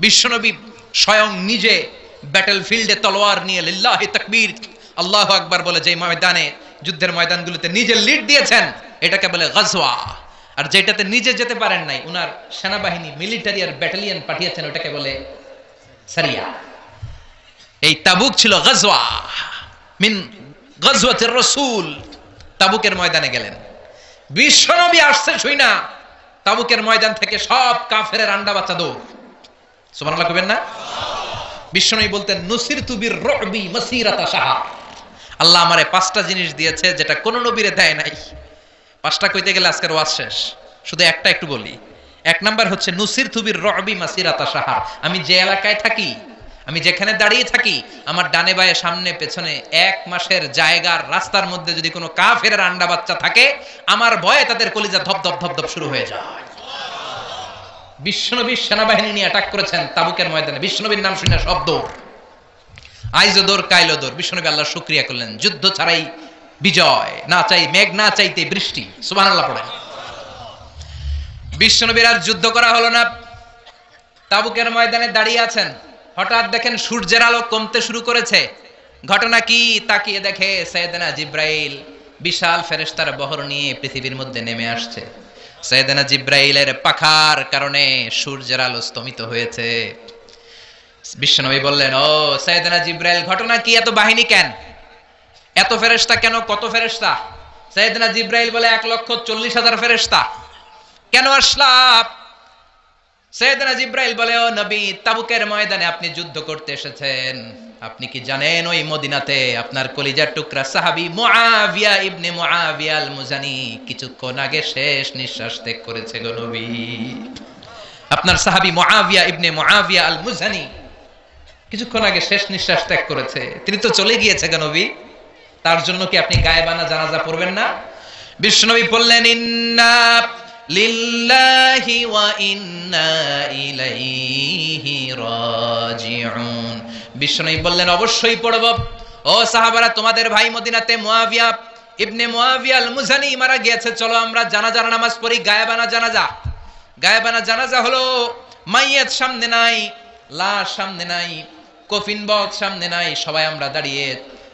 A: বিশ্বনবী স্বয়ং নিজে ব্যাটল ফিল্ডে তলোয়ার নিয়ে লিল্লাহি তাকবীর আল্লাহু আকবার বলে যে ময়দানে, যুদ্ধের ময়দানগুলোতে নিজে লিড দিয়েছেন, এটাকে বলে গজওয়া। আর যেটাতে নিজে যেতে পারেন নাই, উনার সেনাবাহিনী মিলিটারি আর ব্যাটালিয়ন পাঠিয়েছেন, ওটাকে বলে সারিয়া। এই তাবুক ছিল গজওয়া মিন গজওয়াতির রাসূল। তাবুকের ময়দানে গেলেন, বিশ্বনবী আসছে শুই না, তাবুকের ময়দান থেকে সব কাফেরের আন্ডা বাচ্চা দৌড়। সুবহানাল্লাহ কইবেন না? বিশ্বনবী বলতেন, নুসিরতু বির-রুবি মাসিরাতা শাহর। আল্লাহ আমারে 5টা জিনিস দিয়েছে যেটা কোন নবীরে দেয় নাই। 5টা কইতে গেলে আজকের ওয়াজ শেষ, শুধু একটা একটু বলি। 1 নাম্বার হচ্ছে নুসিরতু বির-রুবি মাসিরাতা শাহর। আমি যে এলাকায় থাকি, আমি যেখানে দাঁড়িয়ে থাকি, আমার ডানে বায়ে সামনে পেছনে 1 মাসের জায়গার রাস্তার মধ্যে যদি কোনো কাফেরের আন্ডা বাচ্চা থাকে, আমার ভয়ে তাদের কলিজা ধপ ধপ ধপ ধপ শুরু হয়ে যায়। বিশ্বনবী সেনাবাহিনী নিয়ে অ্যাটাক করেছেন তাবুকের ময়দানে, বিশ্বনবীর নাম শুনে সব দৌড়, আইজো দৌড় কাইলো দৌড়। বিশ্বনবী আল্লাহর শুকরিয়া করলেন, যুদ্ধ ছাড়াই বিজয়, না চাই মেঘ না চাইতে বৃষ্টি। সুবহানাল্লাহ পড়েন। বিশ্বনবীর আর যুদ্ধ করা হলো না, তাবুকের ময়দানে দাঁড়িয়ে আছেন। হঠাৎ দেখেন সূর্যের আলো কমতে শুরু করেছে। ঘটনা কি? তাকিয়ে দেখে সাইয়েদনা জিব্রাইল বিশাল ফেরেশতার বহর নিয়ে পৃথিবীর মধ্যে নেমে আসছে। সাইয়েদনা জিব্রাইলের পাখার কারণে সূর্যের আলো স্তমিত হয়েছে। বিশ্বনবী বললেন, ও সাইয়েদনা জিব্রাইল, ঘটনা কি? এত বাহিনী কেন? এত ফেরেশতা কেন? কত ফেরেশতা? সাইয়েদনা জিব্রাইল বলে 1,40,000 ফেরেশতা। কেন আসলা? সাইয়েদনা জিব্রাইল বলে, ও নবী, তাবুকের ময়দানে আপনি যুদ্ধ করতে এসেছেন। আপনি কি জানেন ওই মদিনাতে আপনার কলিজার টুকরা সাহাবী মুআবিয়া ইবনে মুআবিয়া আল মুজানি কিছুক্ষণ আগে শেষ নিঃশ্বাস ত্যাগ করেছে গো নবী। আপনার সাহাবী মুআবিয়া ইবনে মুআবিয়া আল মুজানি কিছুক্ষণ আগে শেষ নিঃশ্বাস ত্যাগ করেছে, তিনি তো চলে গিয়েছে গো নবী। তার জন্য কি আপনি গায়েবানা জানাজা পড়বেন না? বিশ্বনবী বললেন, ইন্না লিল্লাহি ওয়া ইন্না ইলাইহি রাজিউন। বিশ্বনবী বললেন, অবশ্যই পড়ব। ও সাহাবারা, তোমাদের ভাই মদিনাতে মুআবিয়া ইবনে মুআবিয়া আল মুজানি মারা গিয়েছে, চলো আমরা জানাজার নামাজ পড়ি। গায়েবানা জানাজা। গায়েবানা জানাজা হলো মাইয়াত সামনে নাই, লাশ সামনে নাই, কফিন বক্স সামনে নাই, সবাই আমরা দাঁড়িয়ে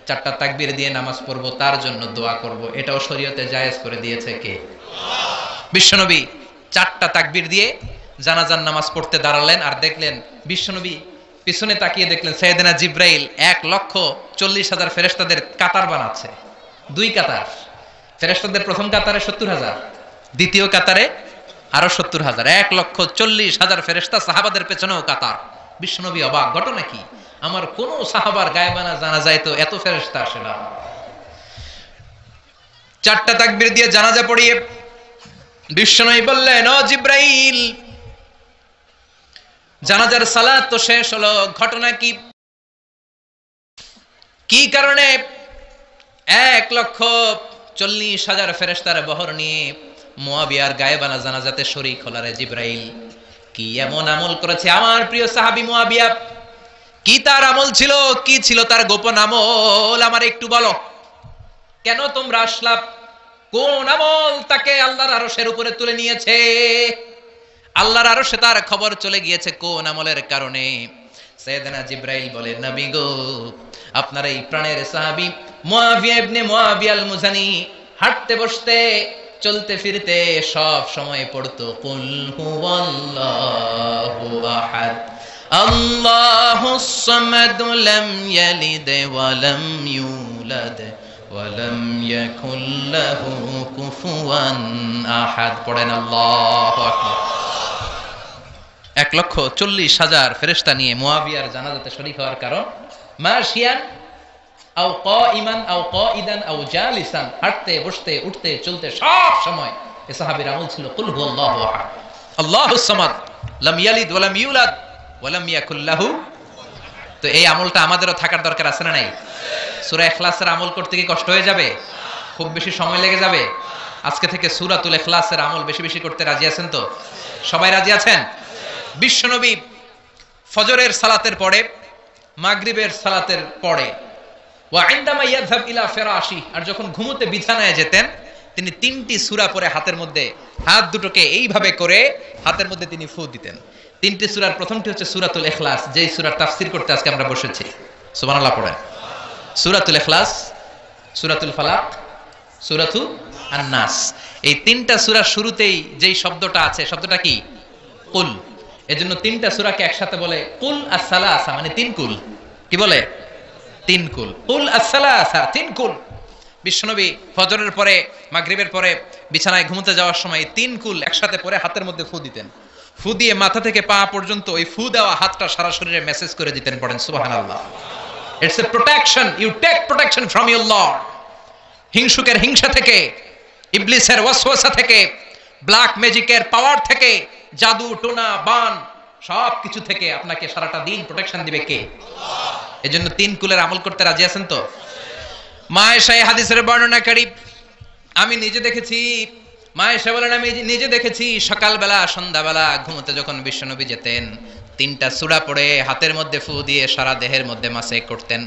A: 4টা তাকবীর দিয়ে নামাজ পড়বো, তার জন্য দোয়া করব। এটাও শরীয়তে জায়েজ করে দিয়েছে কে? বিশ্বনবী 4টা তাকবীর দিয়ে জানাজার নামাজ পড়তে দাঁড়ালেন। আর দেখলেন বিশ্বনবী পিছনে তাকিয়ে দেখলেন সাইয়েদনা জিব্রাইল 1,40,000 ফেরেশতাদের কাতার বানাচ্ছে। 2 কাতার ফেরেশতাদের, প্রথম কাতারে 70,000, দ্বিতীয় কাতারে আরো 70,000, 1,40,000 ফেরেশতা, সাহাবাদের পেছনেও কাতার। বিশ্বনবী অবাক, ঘটনা কি? আমার কোন সাহাবার গায়েবানা জানাজায় তো এত ফেরেশতা আসে না। 4টা তাকবীর দিয়ে জানাজা পড়িয়ে বিশ্বনবী বললেন, ও জিব্রাইল, জানাজার সালাত তো শেষ হলো, ঘটনা কি? কি কারণে 1,40,000 ফেরেশতার বহর নিয়ে মুআবিয়ার গায়েবানা জানাজাতে শরীক হলো রে জিব্রাইল? কি এমন আমল করেছে আমার প্রিয় সাহাবী মুআবিয়া? কি তার আমল ছিল? কি ছিল তার গোপন আমল? আমার একটু বলো। কেন তোমরা আসলা? কোন আমল তাকে আল্লাহর আরশের উপরে তুলে নিয়েছে? আল্লাহর আরশে তার খবর চলে গিয়েছে কোন আমলের কারণে? সাইয়েদনা জিব্রাইল বলে, নবী গো, আপনার এই প্রাণের সাহাবী মুআবিয়া ইবনে মুআবিয়া আল মুজানি হাঁটতে বসতে চলতে ফিরতে সব সময় পড়তো কুল হুয়াল্লাহু আহাদ আল্লাহুস সামাদ লাম ইয়ালিদ ওয়া লাম ইউলাদ ওয়া লাম ইয়াকুল লাহু কুফুয়ান আহাদ। পড়েন আল্লাহু আকবার। 1,40,000 ফেরেশতা নিয়ে মুয়াবিয়ার জানাজাতে শরীক হওয়ার কারণ মাশিয়ান আও কাইমান আও কাইদান আও জালিসান, হাঁটতে বসতে উঠতে চলতে সব সময় এই সাহাবীর আমল ছিল কুল হুয়াল্লাহু আহাদ আল্লাহুস সামাদ লাম ইয়ালিদ ওয়া লাম ইউলাদ ওয়া লাম ইয়াকুল লাহু। তো এই আমলটা আমাদেরও থাকার দরকার আছে না নাই? সূরা ইখলাসের আমল করতে কি কষ্ট হয়ে যাবে? খুব বেশি সময় লেগে যাবে? আজকে থেকে সূরাতুল ইখলাসের আমল বেশি বেশি করতে রাজি আছেন তো? সবাই রাজি আছেন? বিশ্বনবী ফজরের সালাতের পরে, মাগরিবের সালাতের পরে, ওয়া ইনদামা ইয়াযহাব ইলা ফিরাশি, আর যখন ঘুমোতে বিছানায় যেতেন তিনি 3টি সূরা পড়ে হাতের মধ্যে হাত দুটোকে এইভাবে করে হাতের মধ্যে তিনি ফু দিতেন। 3টি সূরার প্রথমটি হচ্ছে সূরাতুল ইখলাস, যেই সূরার তাফসীর করতে আজকে আমরা বসেছি। সুবহানাল্লাহ পড়েন। সূরাতুল ইখলাস, সূরাতুল ফালাক, সূরাতুল আন-নাস। এই 3টা সূরার শুরুতেই যেই শব্দটা আছে, শব্দটা কি? কুল। এজন্য 3টা সূরাকে একসাথে বলে কুল আস-সালাসা, মানে 3 কুল। কি বলে? 3 কুল। কুল আস-সালাসা, 3 কুল। বিশ্বনবী ফজরের পরে, মাগরিবের পরে বিছানায় ঘুমোতে যাওয়ার সময় 3 কুল একসাথে পরে হাতের মধ্যে ফু দিতেন। ফু দিয়ে মাথা থেকে পা পর্যন্ত ওই ফু দেওয়া হাতটা সারা শরীরে মেসেজ করে দিতেন। পড়েন সুবহানাল্লাহ। It's a protection, you take protection from your Lord. হিংসুকের হিংসা থেকে, ইবলিসের ওয়াসওয়াসা থেকে, ব্ল্যাক ম্যাজিকের পাওয়ার থেকে, জাদু টোনা বান সব কিছু থেকে আপনাকে সারাটা দিন প্রোটেকশন দিবে কে? আল্লাহ। এজন্য 3 কুলের আমল করতে রাজি আছেন তো? মা আয়েশা এই হাদিসের বর্ণনাকারী, আমি নিজে দেখেছি, মা আয়েশা বলেন আমি নিজে দেখেছি সকালবেলা সন্ধ্যাবেলা ঘুমোতে যখন বিশ্বনবী যেতেন 3টা সূরা পড়ে হাতের মধ্যে ফু দিয়ে সারা দেহের মধ্যে মাসে করতেন।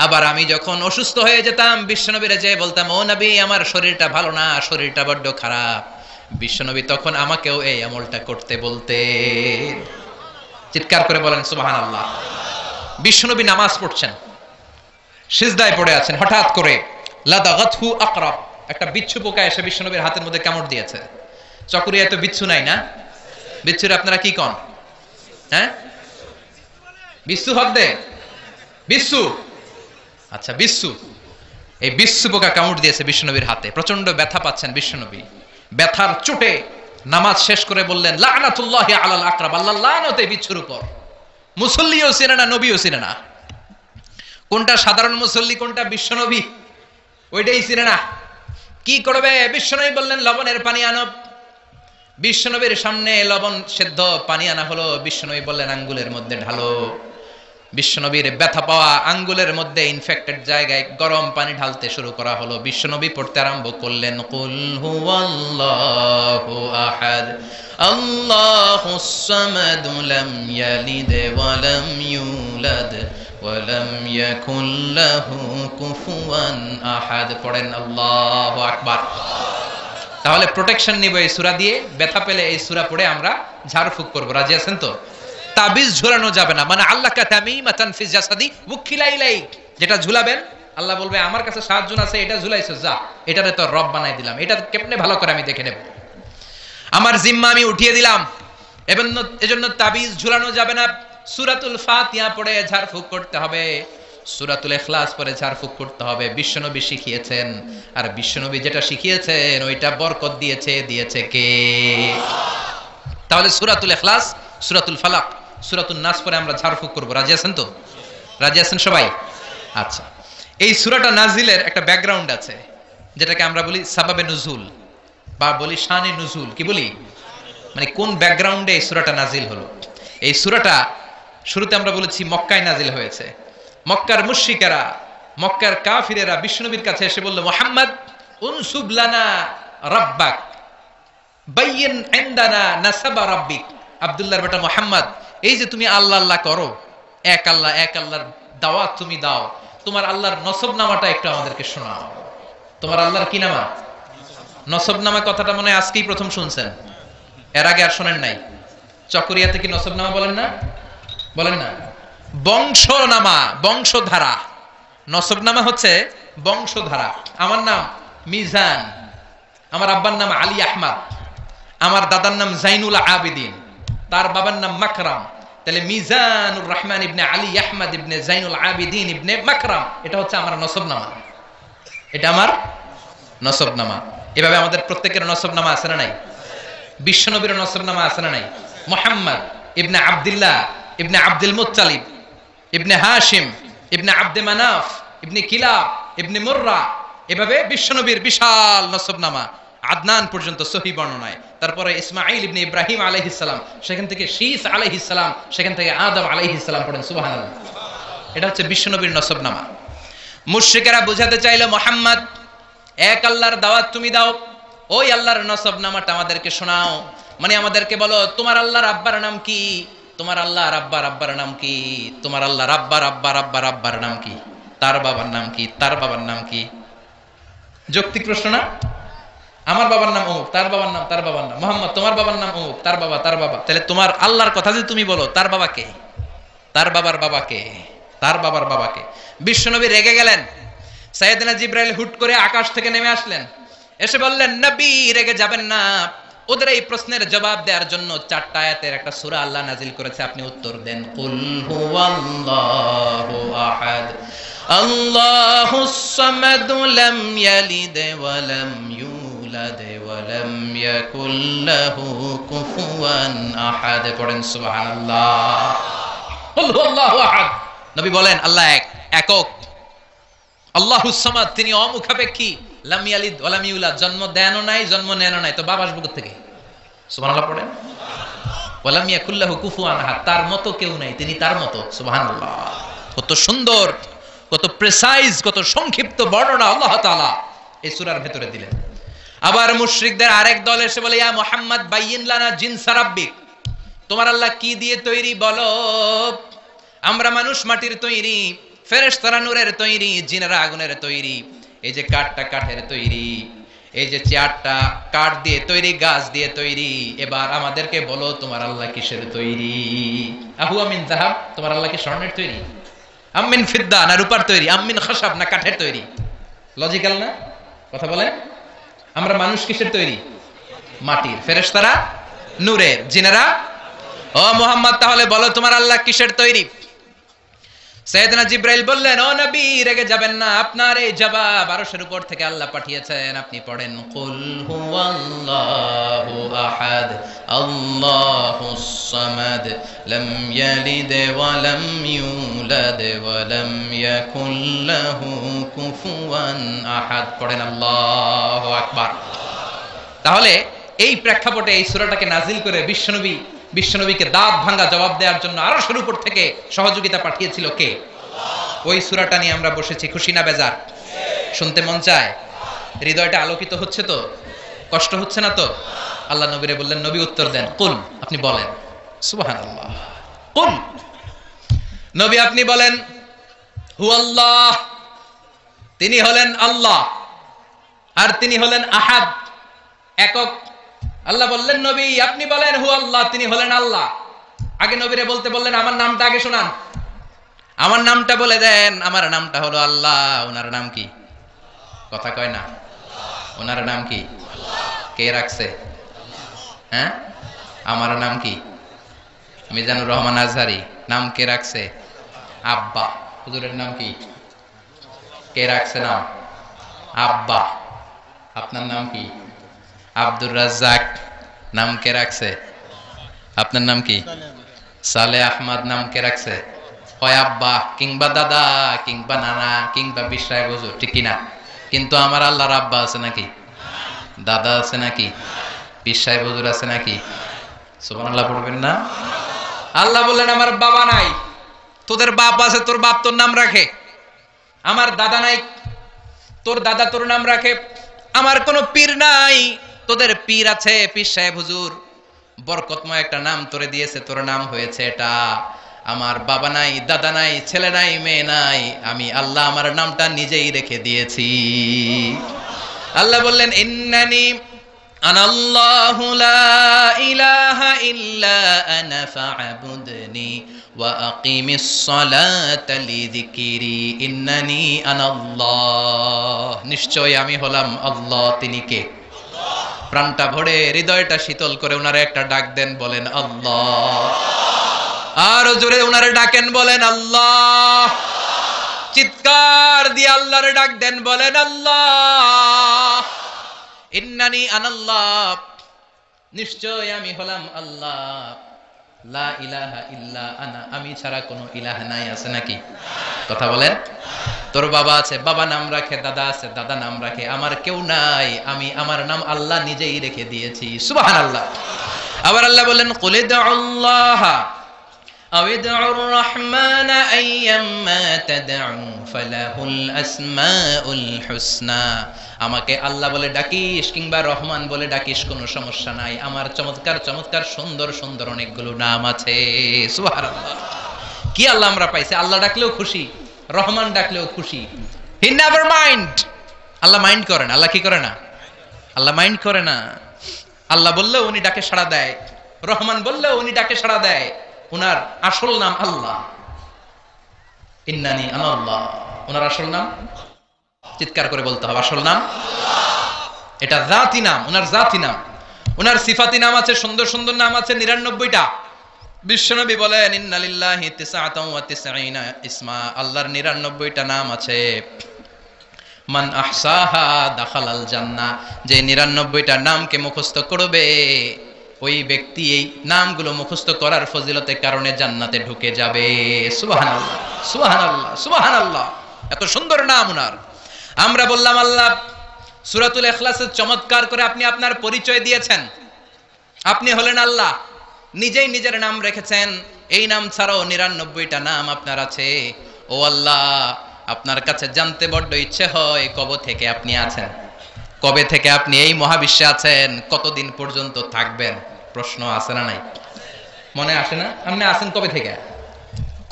A: আবার আমি যখন অসুস্থ হয়ে যেতাম বিশ্বনবীরে যেয়ে বলতাম, ও নবী আমার শরীরটা ভালো না, শরীরটা বড্ড খারাপ, বিশ্বনবী তখন আমাকেও এই আমলটা করতে বলতেন। চিৎকার করে বলেন সুবহানাল্লাহ। বিশ্বনবী নামাজ পড়ছেন, সিজদায় পড়ে আছেন, হঠাৎ করে লাদাগাতহু আকরাব, একটা বিচ্ছু পোকা এসে বিশ্বনবীর হাতের মধ্যে কামড় দিয়েছে। চকরিয়ায় তো বিচ্ছু নাই না? বিচ্ছুর আপনারা কি কন? হ্যাঁ, বিচ্ছু হক দে, বিচ্ছু। আচ্ছা, বিচ্ছু। এই বিচ্ছু পোকা কামড় দিয়েছে বিশ্বনবীর হাতে, প্রচন্ড ব্যথা পাচ্ছেন বিশ্বনবী। ব্যথার চোটে নামাজ শেষ করে বললেন লানাতুল্লাহি আলাল আকরাব, আল্লাহর লানত এই বিচ্ছুর উপর। মুসল্লিও চিনে না, নবীও চিনে না, কোনটা সাধারণ মুসল্লি কোনটা বিশ্বনবী ওইটাই চিনে না। কি করবে? বিশ্বনবী বললেন লবণের পানি আনো। বিশ্বনবীর সামনে লবণ সেদ্ধ পানি আনা হলো। বিশ্বনবী বললেন আঙ্গুলের মধ্যে ঢালো। বিশ্বনবীর ব্যথা পাওয়া আঙ্গুলের মধ্যে ইনফেক্টেড জায়গায় গরম পানি ঢালতে শুরু করা হলো। বিশ্বনবী পড়তে আরম্ভ করলেন কুল হুয়াল্লাহু আহাদ আল্লাহুস সামাদ লাম ইয়ালিদ ওয়া লাম ইউলাদ ওয়া লাম ইয়াকুল লাহু কুফুয়ান আহাদ। পড়েন আল্লাহু আকবার। তাহলে প্রোটেকশন নিব এই সূরা দিয়ে। ব্যথা পেলে এই সূরা পড়ে আমরা ঝাড়ফুঁক করব। রাজি আছেন তো? তাবিজ ঝুলানো যাবে না। মানে আল্লাহ তামিমাতান ফি জাসাদি ওয়াকিলা ইলাইক, যেটা ঝুলাবেন আল্লাহ বলবে আমার কাছে 7 জন আছে, এটা ঝুলাইছো, যা এটারে তো রব বানাই দিলাম, এটা কেমনে ভালো করে আমি দেখে নেব, আমার জিম্মা আমি উঠিয়ে দিলাম। এজন্য তাবিজ ঝুলানো যাবে না। সূরাতুল ফাতিহা পড়ে ঝাড়ফুঁক করতে হবে, সূরাতুল ইখলাস পড়ে ঝাড়ফুঁক করতে হবে। বিশ্বনবী শিখিয়েছেন, আর বিশ্বনবী যেটা শিখিয়েছেন ওইটা বরকত দিয়েছে কে? তাহলে সূরাতুল ইখলাস, সূরাতুল ফালাক, সূরাতুন নাস পরে আমরা ঝাড়ফুঁক করব। রাজি আছেন তো? রাজি আছেন সবাই? আচ্ছা, এই সূরাটা নাজিলের একটা ব্যাকগ্রাউন্ড আছে, যেটাকে আমরা বলি সাবাবে নুজুল বা বলি শানে নুজুল। কি বলি? মানে কোন ব্যাকগ্রাউন্ডে এই সূরাটা নাজিল হলো। এই সূরাটা শুরুতে আমরা বলেছি মক্কায় নাজিল হয়েছে। মক্কার মুশরিকেরা, মক্কার কাফিরেরা বিশ্বনবীর কাছে এসে বলল, মুহাম্মদ উনসুব লানা রাব্বাক বাইয়িন ইনদানা নাসাবা রাব্বিক। আব্দুল্লাহর বেটা মুহাম্মদ, এই যে তুমি আল্লাহ আল্লাহ করো, এক আল্লাহর দাওয়াত তুমি দাও, তোমার আল্লাহর নসবনামাটা একটু আমাদেরকে শোনাও। তোমার আল্লাহর কি নামা? নসবনামা। কথাটা মনে হয় আজকেই প্রথম শুনছেন, এর আগে আর শোনেন নাই। চকরিয়াতে কি নসবনামা বলেন না? বলেন না? বংশনামা, বংশধারা। নসবনামা হচ্ছে বংশধারা। আমার নাম মিজান, আমার আব্বার নাম আলী আহমদ, আমার দাদার নাম জাইনুল আবিদিন, তার বাবার নাম মাকরাম। তাহলে মিজানুর রহমান ইবনে আলী আহমদ ইবনে জাইনুল আবিদিন ইবনে মাকরাম, এটা হচ্ছে আমার নসবনামা। এটা আমার নসবনামা। এভাবে আমাদের প্রত্যেকের নসবনামা আছে না নাই? বিশ্বনবীর নসবনামা আছে না নাই? মুহাম্মদ ইবনে আব্দুল্লাহ ইবনে আব্দুল মুত্তালিব ইবনে হাশিম ইবনে আব্দে মানাফ ইবনে কিলাব ইবনে মুররা, এভাবে বিশ্বনবীর বিশাল নসবনামা আদনান পর্যন্ত সহিহ বর্ণনায়। তারপরে ইসমাঈল ইবনে ইব্রাহিম আলাইহিস সালাম, সেখান থেকে শীস আলাইহিস সালাম, সেখান থেকে আদম আলাইহিস সালাম, পড়েন সুবহানাল্লাহ। এটা হচ্ছে বিশ্বনবীর নসবনামা। মুশরিকেরা বুঝাতে চাইলো মুহাম্মদ এক আল্লাহর দাওয়াত তুমি দাও, ওই আল্লাহর নসবনামাটা আমাদেরকে শোনাও, মানে আমাদেরকে বলো তোমার আল্লাহর আব্বার নাম কি, তোমার আল্লাহর আব্বার নাম কি, তোমার আল্লাহর আব্বার নাম কি, তার বাবার নাম কি, তার বাবার নাম কি। যৌক্তিক প্রশ্ন না? আমার বাবার নাম অমুক, তার বাবার নাম, তার বাবার নাম। মুহাম্মদ তোমার বাবার নাম অমুক, তার বাবা, তার বাবা। তাহলে তোমার আল্লাহর কথা যদি তুমি বলো, তার বাবাকে, তার বাবার বাবাকে, তার বাবার বাবাকে। বিশ্বনবী রেগে গেলেন। সাইয়েদনা জিবরাইল হুট করে আকাশ থেকে নেমে আসলেন, এসে বললেন নবী রেগে যাবেন না, ওদের এই প্রশ্নের জবাব দেওয়ার জন্য 4টা আয়াতের একটা সূরা আল্লাহ নাজিল করেছে, আপনি উত্তর দেন। কুল হুয়াল্লাহু আহাদ আল্লাহুস সামাদ লাম ইয়ালিদ ওয়া লাম ইউলাদ ওয়া লাম ইয়াকুল লাহু কুফুয়ান আহাদ। পড়েন সুবহানাল্লাহ। কুল হুয়াল্লাহু আহাদ, নবী বলেন আল্লাহ এক, একক। আল্লাহুস সামাদ, তিনি অমুখাপেক্ষী। লাম ইয়ালিদ ওয়া লাম ইউলাদ, জন্ম দেনও নাই, জন্ম নেনও নাই, তো বাবা আসবে কোথা থেকে? সুবহানাল্লাহ পড়েন। ওয়া লাম ইয়াকুল লাহু কুফুয়ান আহাদ, তার মতো কেউ নাই, তিনি তার মতো। সুবহানাল্লাহ। কত সুন্দর, কত প্রেসাইজ, কত সংক্ষিপ্ত বর্ণনা আল্লাহ তাআলা এই সূরার ভেতরে দিলেন। আবার মুশরিকদের আরেক দল এসে বলে ইয়া মুহাম্মদ বাইয়িন লানা জিনসা রাব্বিক, তোমার আল্লাহ কি দিয়ে তৈরি বলো? আমরা মানুষ মাটির তৈরি, ফেরেশতারা নূরের তৈরি, জিনেরা আগুনের তৈরি, এই যে কাঠটা কাঠের তৈরি, এই যে চেয়ারটা কাঠ দিয়ে তৈরি, গাছ দিয়ে তৈরি। এবার আমাদেরকে বলো তোমার আল্লাহ কিসের তৈরি? আহু আমিন যাহাব, তোমার আল্লাহ কি স্বর্ণের তৈরি? আমিন ফিদ্দা, না রূপার তৈরি? আমিন খাসাব, না কাঠের তৈরি? লজিক্যাল না কথা বলেন? আমরা মানুষ কিসের তৈরি? মাটির, ফেরেশতারা নূরের, জিনেরা। ও মুহাম্মদ তাহলে বলো তোমার আল্লাহ কিসের তৈরি? সাইয়েদনা জিবরাইল বললেন ও নবী রেগে যাবেন না, আপনার এই জবাব আরশের উপর থেকে আল্লাহ পাঠিয়েছেন, আপনি পড়েন কুল হুয়াল্লাহু আহাদ আল্লাহুস সামাদ লাম ইয়ালিদ ওয়া লাম ইউলাদ ওয়া লাম ইয়াকুল লাহু কুফুয়ান আহাদ। পড়েন আল্লাহু আকবার। তাহলে এই প্রেক্ষাপটে এই সূরাটাকে নাজিল করে বিশ্বনবীকে দাঁত ভাঙা জবাব দেওয়ার জন্য আরশের উপর থেকে সহযোগিতা পাঠিয়েছিল কে? ওই সূরাটা নিয়ে আমরা বসেছি, খুশি না বেজার? শুনতে মন চায়? হৃদয়টা আলোকিত হচ্ছে তো? কষ্ট হচ্ছে না তো? আল্লাহ নবীরে বললেন নবী উত্তর দেন, কুল, আপনি বলেন। সুবহানাল্লাহ। কুল, নবী আপনি বলেন হুয়াল্লাহ, তিনি হলেন আল্লাহ, আর তিনি হলেন আহাদ, একক। আল্লাহ বললেন নবী আপনি বলেন হু আল্লাহ, তিনি হলেন আল্লাহ। আগে নবীরে বলতে বললেন আমার নামটা আগে শোনান, আমার নামটা বলে দেন। আমার নামটা হলো আল্লাহ। ওনার নাম কি? কথা কয় না। ওনার নাম কি? কে রাখছে? হ্যাঁ, আমার নাম কি? মিজানুর রহমান আজহারি। নাম কে রাখছে? আব্বা। হুজুরের নাম কি? কে রাখছে নাম? আব্বা। আপনার নাম কি? আব্দুর রাজ্জাক। নাম কে রাখছে? আপনার নাম কি? সালে আহমদ। নাম কে রাখছে? হয় আব্বা কিংবা দাদা কিংবা নানা কিংবা বিশ্বায় হুজুর, ঠিক কিনা? কিন্তু আমার আল্লাহর আব্বা আছে নাকি? দাদা আছে নাকি? বিশ্বায় হুজুর আছে নাকি? সুবহানাল্লাহ পড়বেন না? আল্লাহ বললেন আমার বাবা নাই, তোদের বাপ আছে, তোর বাপ তোর নাম রাখে। আমার দাদা নাই, তোর দাদা তোর নাম রাখে। আমার কোনো পীর নাই, তোদের পীর আছে, পীর সাহেব হুজুর। বরকতময় একটা নাম তোরে দিয়েছে, তোর নাম হয়েছে এটা। আমার বাবা নাই, দাদা নাই, ছেলে নাই, মেয়ে নাই, আমি আল্লাহ আমার নামটা নিজেই রেখে দিয়েছি। আল্লাহ বললেন ইন্নানি আনাল্লাহু লা ইলাহা ইল্লা আনা ফা'বুদনি ওয়া আকিমিস সালাতা লিযিকরি ইন্নানি আনাল্লাহ, নিশ্চয় আমি হলাম আল্লাহ। তিনি কে? প্রাণটা ভরে হৃদয়টা শীতল করে উনারে একটা ডাক দেন, বলেন আল্লাহ। আর জোরে উনারে ডাকেন, বলেন আল্লাহ। চিৎকার দিয়ে আল্লাহরে ডাক দেন, বলেন আল্লাহ। ইন্নানি আনাল্লাহ, নিশ্চয় আমি হলাম আল্লাহ। লা ইলাহা ইল্লা আনা, আমি ছাড়া কোনো ইলাহ নাই, আছে নাকি? কথা বলেন। তোর বাবা আছে, বাবা নাম রাখে, দাদা আছে, দাদা নাম রাখে, আমার কেউ নাই, আমি আমার নাম আল্লাহ নিজেই রেখে দিয়েছি। সুবহানাল্লাহ। আবার আল্লাহ বলেন কুল ইদউল্লাহ আও ইদউর রহমান আইয়াম্মা তাদউ ফালাহুল আসমাউল হুসনা। আমাকে আল্লাহ বলে ডাকিস কিংবা রহমান বলে ডাকিস, কোনো সমস্যা নাই, আমার চমৎকার চমৎকার সুন্দর সুন্দর অনেকগুলো নাম আছে। সুবহানাল্লাহ। কি আল্লাহ আমরা পাইছি, আল্লাহ ডাকলেও খুশি, রহমান ডাকলেও খুশি। He never mind. Allah mind করে না। আল্লাহ কি করে না? আল্লাহ মাইন্ড করে না। আল্লাহ বললেও উনি ডাকে সাড়া দেয়, রহমান বললেও উনি ডাকে সাড়া দেয়। উনার আসল নাম আল্লাহ। ইন্নানি আনা আল্লাহ, উনার আসল নাম, চিৎকার করে বলতে হবে, আসল নাম এটা জাতি নাম, উনার জাতি নাম। উনার সিফাতি নাম আছে, সুন্দর সুন্দর নাম আছে 99টা। বিশ্বনবী বলেন ইন্না লিল্লাহি 99 ইসমা, আল্লাহর 99টা নাম আছে। মান আহসাহা দাখালাল জান্নাহ, যে 99টা নামকে মুখস্থ করবে ওই ব্যক্তি এই নামগুলো মুখস্থ করার ফজিলতের কারণে জান্নাতে ঢুকে যাবে। সুবহানাল্লাহ সুবহানাল্লাহ সুবহানাল্লাহ। এত সুন্দর নাম উনার। আমরা বললাম আল্লাহ সূরাতুল ইখলাসের চমৎকার করে আপনি আপনার পরিচয় দিয়েছেন। আপনি হলেন আল্লাহ, নিজেই নিজের নাম রেখেছেন। এই নাম ছাড়াও 99টা নাম আপনার আছে। ও আল্লাহ, আপনার কাছে জানতে বড্ড ইচ্ছে হয় কবে থেকে আপনি আছেন, কবে থেকে আপনি এই মহাবিশ্বে আছেন, কতদিন পর্যন্ত থাকবেন। প্রশ্ন আছে না নাই? মনে আসে না? আপনি আছেন কবে থেকে?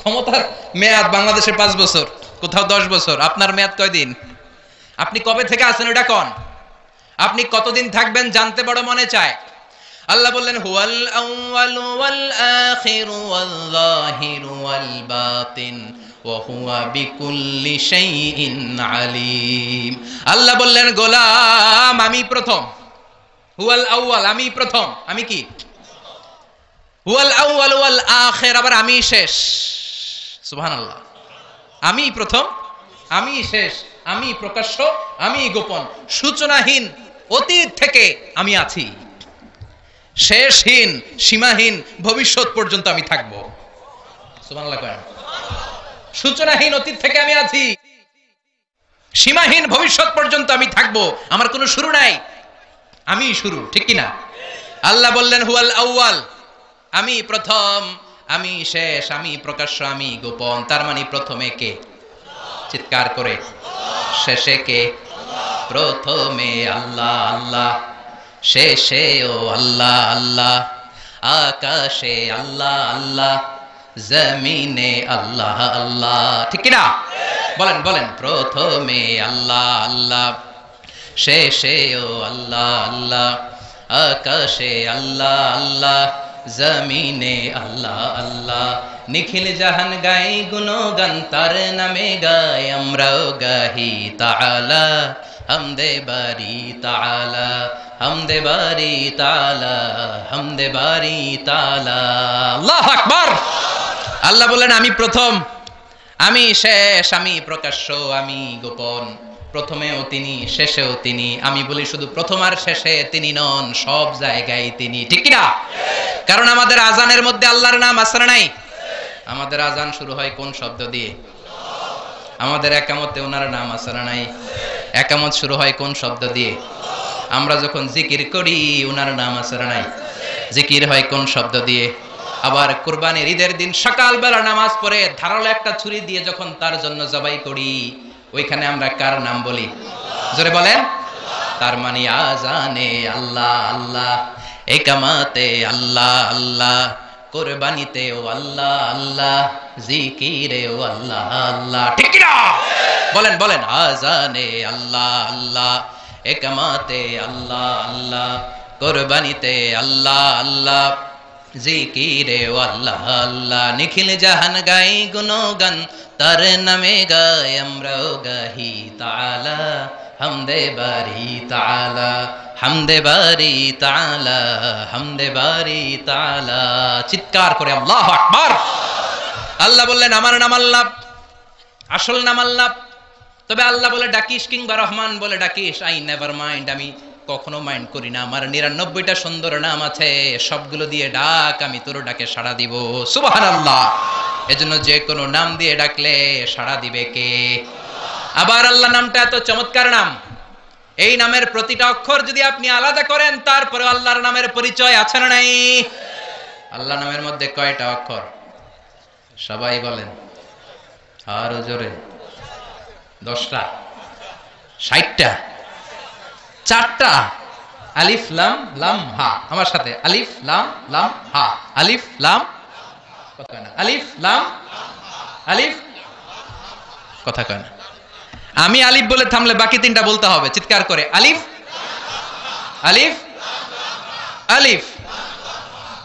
A: ক্ষমতার মেয়াদ বাংলাদেশে 5 বছর, কোথাও 10 বছর। আপনার মেয়াদ কয়দিন? আপনি কবে থেকে আছেন ওটা কোন? আপনি কতদিন থাকবেন জানতে বড় মনে চায়। আল্লাহ বললেন হুয়াল আউয়ালু ওয়াল আখিরু ওয়াল যাহিরু ওয়াল বাতিন ওয়া হুয়া বিকুল্লি শাইইন আলিম। আল্লাহ বললেন গোলাম আমি প্রথম, হুয়াল আউয়াল আমি প্রথম, আমি কি? হুয়াল আউয়াল ওয়াল আখির, আবার আমি শেষ। সুবহানাল্লাহ। আমি প্রথম, আমি শেষ, আমি প্রকাশ্য, আমি গোপন, সূচনাহীন অতীত থেকে আমি আছি, শেষহীন সীমাহীন ভবিষ্যৎ পর্যন্ত আমি থাকব। সুবহানাল্লাহ করেন। সূচনাহীন অতীত থেকে আমি আছি, সীমাহীন ভবিষ্যৎ পর্যন্ত আমি থাকব, আমার কোনো শুরু নাই, আমি শুরু, ঠিক কি না? আল্লাহ বললেন হুয়াল আউয়াল, আমি প্রথম, আমি শেষ, আমি প্রকাশ্য, আমি গোপন। তার মানে প্রথমে কে? চিৎকার করে। শেষে কে? প্রথমে আল্লাহ আল্লাহ, শেষেও আল্লাহ আল্লাহ, আকাশে আল্লাহ আল্লাহ, জমিনে আল্লাহ আল্লাহ, ঠিক কি না? বলেন বলেন। প্রথমে আল্লাহ আল্লাহ, শেষেও আল্লাহ আল্লাহ, আকাশে আল্লাহ আল্লাহ, জমিনে আল্লাহ আল্লাহ। নিখিল জাহান গাই গুণগান, তার নামে গাই আমরাও গাহি তাআলা, হামদে বারি তাআলা, হামদে বারি তাআলা, হামদে বারি তাআলা। আল্লাহু আকবার। আল্লাহ বলেন আমি প্রথম, আমি শেষ, আমি প্রকাশ্য, আমি গোপন। প্রথমেও তিনি, শেষেও তিনি। আমি বলি শুধু প্রথম আর শেষে তিনি নন, সব জায়গায় তিনি, ঠিক কি না? কারণ আমাদের আজানের মধ্যে আল্লাহর নাম আছে না নাই? আমাদের আজান শুরু হয় কোন শব্দ দিয়ে? আমাদের একামতে ওনার নাম আছে না নাই? একামত শুরু হয় কোন শব্দ দিয়ে? আমরা যখন জিকির করি ওনার নাম আছে না নাই? জিকির হয় কোন শব্দ দিয়ে? আবার কুরবানির ঈদের দিন সকালবেলা নামাজ পড়ে ধারালো একটা ছুরি দিয়ে যখন তার জন্য জবাই করি, ওইখানে আমরা কার নাম বলি? জোরে বলেন। তার মানে আজানে আল্লাহ আল্লাহ, একামাতে আল্লাহ আল্লাহ, কুরবানিতেও আল্লাহ আল্লাহ, জিকিরেও আল্লাহ আল্লাহ, ঠিক কি না? বলেন বলেন। আজানে আল্লাহ আল্লাহ, একামাতে আল্লাহ আল্লাহ, কুরবানিতে আল্লাহ আল্লাহ, জিকিরেও আল্লাহ আল্লাহ। নিখিল জাহান গাই গুণগান, তার নামে গাই আমরাও গাহি তাআলা, হামদে বারি তাআলা, হামদে বারি তাআলা, হামদে বারি তাআলা। চিৎকার করে আল্লাহু আকবার। আল্লাহ বললেন আমার নাম আল্লাহ, আসল নাম আল্লাহ। তবে আল্লাহ বলে ডাকিস কিংবা রহমান বলে ডাকিস, আই নেভার মাইন্ড, আমি কখনো মাইন্ড করি না। আমার 99টা সুন্দর নাম আছে, সবগুলো দিয়ে ডাক, আমি তোর ডাকে সাড়া দিব। সুবহানাল্লাহ। এজন্য যে কোনো নাম দিয়ে ডাকলে সাড়া দিবে কে? আবার আল্লাহ নামটা এত চমৎকার নাম, এই নামের প্রতিটা অক্ষর যদি আপনি আলাদা করেন, তারপরে আল্লাহর নামের পরিচয় আছে না নাই? আল্লাহ নামের মধ্যে কয়টা অক্ষর? সবাই বলেন আরো জোরে। 10টা, 60টা, 4টা। আলিফ লাম লাম হা। আমার সাথে আলিফ লাম লাম হা। আলিফ লাম, কথা কয় না। আলিফ লাম, আলিফ, কথা কয় না। আমি আলিফ বলে থামলে বাকি 3টা বলতে হবে চিৎকার করে। আলিফ, আলিফ, আলিফ।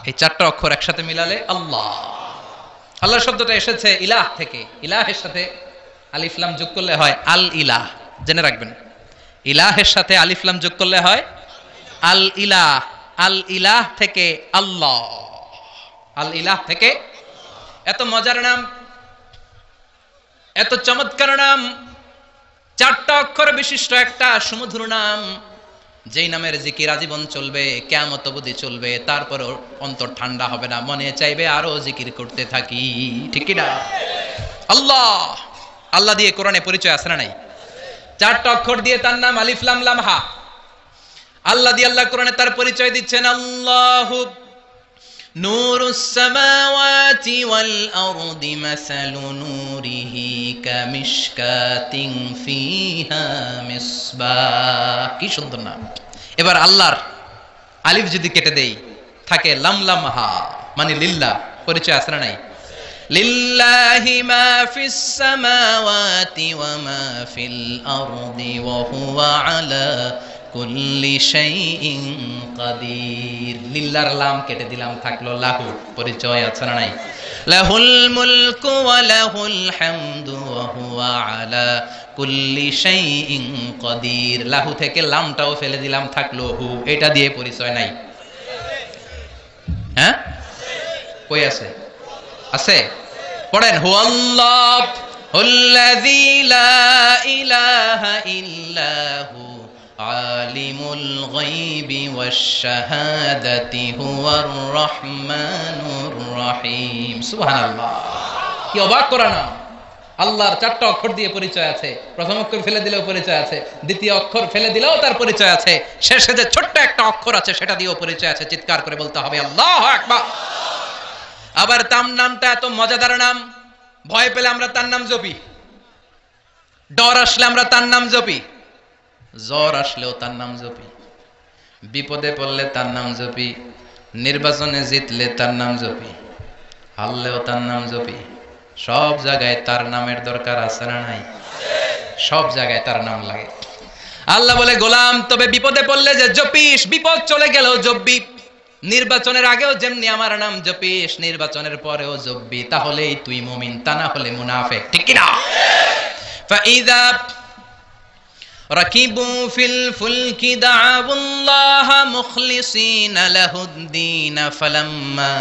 A: এই 4টা অক্ষর একসাথে মিলালে আল্লাহ। আল্লাহ শব্দটা এসেছে ইলাহ থেকে। ইলাহের সাথে আলিফ লাম যোগ করলে হয় আল ইলাহ। জেনে রাখবেন, ইলাহের সাথে আলিফ লাম যোগ করলে হয় আল ইলাহ। আল ইলাহ থেকে আল্লাহ। আল ইলাহ থেকে। এত মজার নাম, এত চমৎকার নাম, 4টা অক্ষর বিশিষ্ট একটা সুমধুর নাম, যেই নামের জিকির আজীবন চলবে, কিয়ামত অবধি চলবে, তারপরও অন্তর ঠান্ডা হবে না, মনে চাইবে আরো জিকির করতে থাকি। ঠিক কি না? আল্লাহ। আল্লাহ দিয়ে কোরআনে পরিচয় আছে না নাই? 4টা অক্ষর দিয়ে তার নাম আলিফ লাম লাম হা। আল্লাহ দিয়ে আল্লাহ কোরআনে তার পরিচয় দিচ্ছেন। আল্লাহু নূরুস সামাওয়াতি ওয়াল আরদি মাসালু নূরিহি কামিশকাতিন ফিহা মিসবাহ। কি সুন্দর নাম। এবার আল্লাহর আলিফ যদি কেটে দেই, থাকে লাম লাম হা, মানে লিল্লাহ। পরিচয় আছে না নাই? লিল্লাহি মা ফিস সামাওয়াতি ওয়া মা ফিল আরদি ওয়া হুয়া আলা কুল্লি শাইইন কাদির। লিল্লাহর লাম কেটে দিলাম, থাকলো লাহু। পরিচয় আছে না নাই? লাহুল মুলকু ওয়া লাহুল হামদু ওয়া হুয়া আলা কুল্লি শাইইন কাদির। লাহু থেকে লামটাও ফেলে দিলাম, থাকলো হু। এটা দিয়ে পরিচয় নাই? হ্যাঁ, কই আছে? আছে। পড়েন হুয়াল্লাহ আল্লাযী লা ইলাহা ইল্লা হু আলিমুল গায়বি ওয়াশ শাহাদাতি হুয়ার রহমানুর রহিম। সুবহানাল্লাহ। কি অবাক করা নাম। আল্লাহর 4টা অক্ষর দিয়ে পরিচয় আছে। প্রথম অক্ষর ফেলে দিলেও পরিচয় আছে, দ্বিতীয় অক্ষর ফেলে দিলেও তার পরিচয় আছে, শেষে যে ছোট্ট একটা অক্ষর আছে সেটা দিয়েও পরিচয় আছে। চিৎকার করে বলতে হবে আল্লাহু আকবার। আবার তার নামটা এত মজাদার নাম, ভয় পেলে আমরা তার নাম জপি, ডর আসলে আমরা তার নাম জপি, জ্বর আসলেও তার নাম জপি, বিপদে পড়লে তার নাম জপি, নির্বাচনে জিতলে তার নাম জপি, হারলেও তার নাম জপি। সব জায়গায় তার নামের দরকার আছে না নাই? সব জায়গায় তার নাম লাগে। আল্লাহ বলে, গোলাম তবে বিপদে পড়লে যে জপিস, বিপদ চলে গেলেও জপবি। নির্বাচনের আগেও যেমনি আমার নাম জপিস, নির্বাচনের পরেও জপবি, তাহলেই তুই মুমিন, তা না হলে মুনাফিক। ঠিক কি না? ফাইযা রাকিবু ফিল ফুলকি দাআউল্লাহা মুখলিসিনা লাহুদ-দীন ফালাম্মা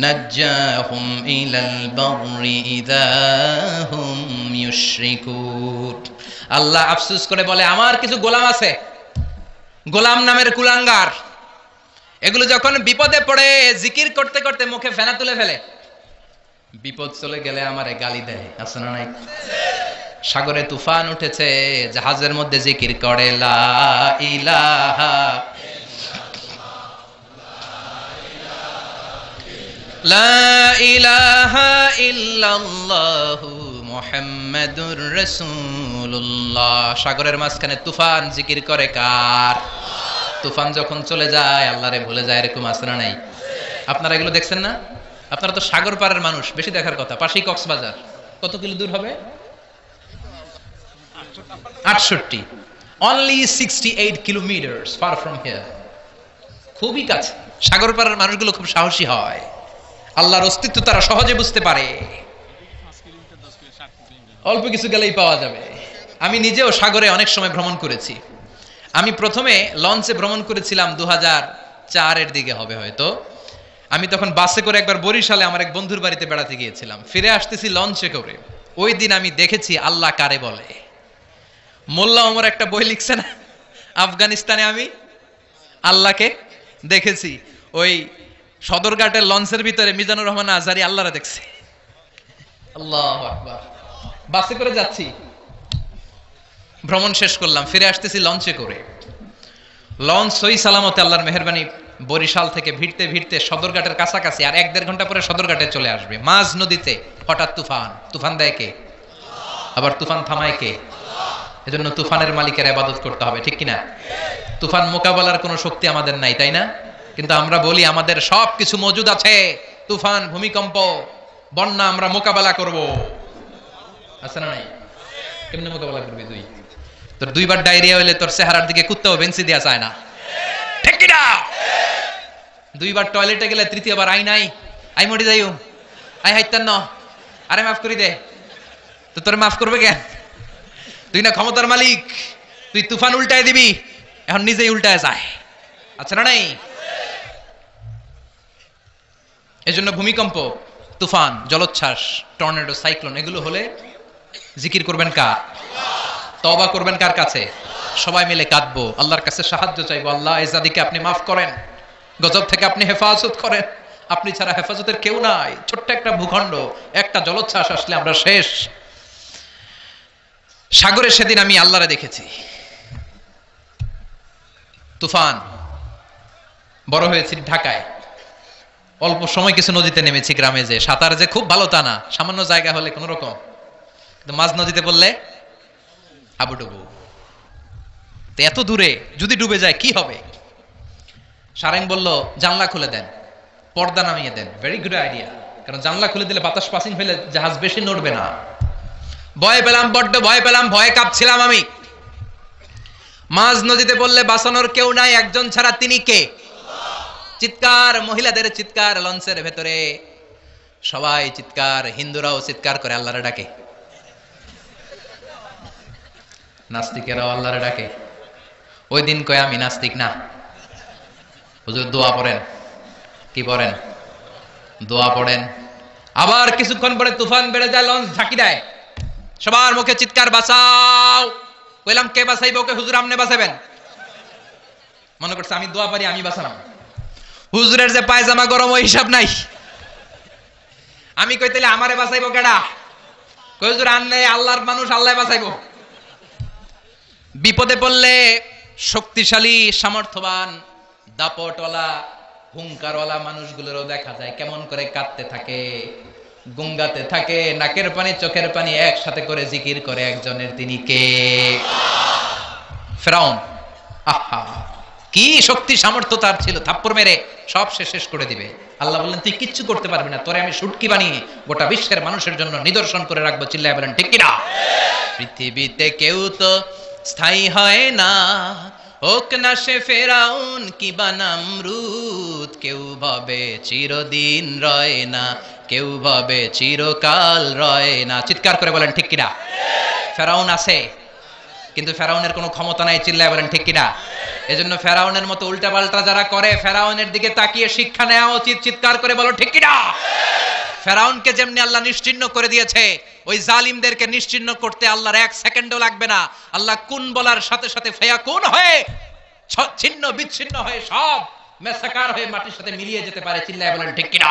A: নাজ্জাহুম ইলাল বাররি ইযা হুম ইউশরিকুন। আল্লাহ আফসোস করে বলে, আমার কিছু গোলাম আছে, গোলাম নামের কুলাঙ্গার, এগুলো যখন বিপদে পড়ে জিকির করতে করতে মুখে ফেনা তুলে ফেলে, বিপদ চলে গেলে আমারে গালি দেয়। আছে না নাই? সাগরে তুফান উঠেছে, জাহাজের মধ্যে জিকির করে লা ইলাহা লা ইলাহা ইল্লাল্লাহু মুহাম্মাদুর রাসূলুল্লাহ। সাগরের মাঝখানে তুফান জিকির করে কার? তুফান যখন চলে যায় আল্লাহরে ভুলে যায়। এরকম আছে না নাই? আপনারা এগুলো দেখছেন না? আপনারা তো সাগর পাড়ের মানুষ, বেশি দেখার কথা। পাশেই কক্সবাজার। কত কিলো দূর হবে? 68। Only 68 kilometers far from here. খুবই কাছে। সাগর পাড়ের মানুষগুলো খুব সাহসী হয়, আল্লাহর অস্তিত্ব তারা সহজে বুঝতে পারে। অল্প কিছু গেলেই পাওয়া যাবে। আমি নিজেও সাগরে অনেক সময় ভ্রমণ করেছি। আমি প্রথমে লঞ্চে ভ্রমণ করেছিলাম 2004-এর দিকে হবে হয়তো। আমি তখন বাসে করে একবার বরিশালে আমার এক বন্ধুর বাড়িতে বেড়াতে গিয়েছিলাম, ফিরে আসতেছি লঞ্চে করে। ওই দিন আমি দেখেছি আল্লাহ কারে বলে। মোল্লা ওমর একটা বই লিখছে না, আফগানিস্তানে আমি আল্লাহকে দেখেছি। ওই সদরঘাটের লঞ্চের ভিতরে মিজানুর রহমান আজহারি আল্লাহরে দেখছে। আল্লাহু আকবার। বাসে করে যাচ্ছি, ভ্রমণ শেষ করলাম, ফিরে আসতেছি লঞ্চে করে। লঞ্চ সহি সালামতে আল্লাহর মেহেরবানি বরিশাল থেকে ভিড়তে ভিড়তে সদরঘাটের কাছাকাছি, আর 1-1.5 ঘন্টা পরে সদরঘাটে চলে আসবে। মাঝ নদীতে হঠাৎ তুফান। তুফান দেয় কে? আবার তুফান থামায় কে? এজন্য তুফানের মালিকের ইবাদত করতে হবে, ঠিক কিনা? তুফান মোকাবেলার কোনো শক্তি আমাদের নাই, তাই না? কিন্তু আমরা বলি আমাদের সবকিছু মজুদ আছে। তুফান, ভূমিকম্প, বন্যা আমরা মোকাবেলা করব। আছে না নাই? কেমনে মোকাবেলা করবি তুই? তোর 2 বার ডায়রিয়া হইলে তোর চেহারার দিকে কুত্তাও বেঞ্চি দেয়া যায় না, ঠিক কিনা? 2 বার টয়লেটে গেলে 3য় বার আই নাই, আই মরি যাইও, আই হাইতান ন, আরে মাফ করি দে। তো তোর মাফ করবে কেন? তুই না ক্ষমতার মালিক, তুই তুফান উল্টায় দিবি, এখন নিজেই উল্টায় যায়। আচ্ছা না নাই? এজন্য ভূমিকম্প, তুফান, জলোচ্ছ্বাস, টর্নেডো, সাইক্লোন এগুলো হলে জিকির করবেন কার? তওবা করবেন কার কাছে? সবাই মিলে কাঁদবো, আল্লাহর কাছে সাহায্য চাইবো। আল্লাহ এই জাতিকে আপনি মাফ করেন, গজব থেকে আপনি হেফাজত করেন। আপনি ছাড়া হেফাজতের কেউ নাই। ছোট্ট একটা ভূখণ্ড, একটা জলোচ্ছ্বাস আসলে আমরা শেষ। সাগরে সেদিন আমি আল্লাহরে দেখেছি। তুফান, বড় হয়েছি ঢাকায়, অল্প সময় কিছু নদীতে নেমেছি গ্রামে, যে সাঁতার যে খুব ভালো তা না, সামান্য জায়গা হলে কোন রকম, কিন্তু মাঝ নদীতে বললে হাবুডুবু। তো এত দূরে যদি ডুবে যায় কি হবে? সারেং বলল জানলা খুলে দেন, পর্দা নামিয়ে দেন। ভেরি গুড আইডিয়া, কারণ জানলা খুলে দিলে বাতাস পাসিং হলে জাহাজ বেশি নড়বে না। ভয় পেলাম, বড্ড ভয় পেলাম, ভয়ে কাঁপছিলাম আমি। মাঝ নদীতে বললে বাঁচানোর কেউ নাই, একজন ছাড়া, তিনি কে? চিৎকার, মহিলাদের চিৎকার লঞ্চের ভেতরে, সবাই চিৎকার, হিন্দুরাও চিৎকার করে আল্লাহরে ডাকে, নাস্তিকেরাও আল্লাহরে ডাকে। ওই দিন কয় আমি নাস্তিক না, হুজুর দোয়া পড়েন। কি পড়েন? দোয়া পড়েন। আবার কিছুক্ষণ পরে তুফান বেড়ে যায়, লঞ্চ ঝাঁকি দেয়, সবার মুখে চিৎকার, বাঁচাও। কইলাম কে বাঁচাইব? ওকে হুজুর আপনি বাঁচাবেন। মনে করছে আমি দোয়া পারি, আমি বাঁচালাম। হুজুরের যে পায়জামা গরম ওই হিসাব নাই। আমি কই তাইলে আমারে বাঁচাইবো কেডা? কই হুজুর আনলে আল্লাহর মানুষ, আল্লাহ বাঁচাইবো। বিপদে পড়লে শক্তিশালী, সামর্থ্যবান, দাপটওয়ালা, হুঙ্কারওয়ালা মানুষগুলোরও দেখা যায় কেমন করে কাঁদতে থাকে, গুঙ্গাতে থাকে, নাকের পানি চোখের পানি একসাথে করে জিকির করে একজনের, তিনি কে? ফেরাউন। আহা, কি শক্তি সামর্থ্য তার ছিল, থাপ্পড় মেরে সব শেষ করে দিবে। আল্লাহ বললেন তুই কিচ্ছু করতে পারবি না, তোরে আমি শুটকি বানিয়ে গোটা বিশ্বের মানুষের জন্য নিদর্শন করে রাখবো। চিল্লায় বলেন ঠিক কিনা? পৃথিবীতে কেউ তো স্থায়ী হয় না, হোক না সে ফেরাউন কিবা নমরুদ, কেউ ভাবে চিরদিন রয় না, কেউ ভাবে চিরকাল রয় না। চিৎকার করে বলেন ঠিক কিনা? ফেরাউন আছে, কিন্তু ফেরাউনের কোনো ক্ষমতা নাই। চিল্লায় বলেন ঠিক কিনা? এজন্য ফেরাউনের মতো উল্টাপাল্টা যারা করে, ফেরাউনের দিকে তাকিয়ে শিক্ষা নেওয়া উচিত। চিৎকার করে বলো ঠিক কিনা? ফেরাউনকে যেমনি আল্লাহ নিশ্চিহ্ন করে দিয়েছে, ওই জালিমদেরকে নিশ্চিহ্ন করতে আল্লাহর 1 সেকেন্ডও লাগবে না। আল্লাহ কুন বলার সাথে সাথে ফায়াকুন হয়ে ছিন্ন বিচ্ছিন্ন হয়ে সব মেসাকার হয়ে মাটির সাথে মিলিয়ে যেতে পারে। চিল্লায় বলেন ঠিক কিনা?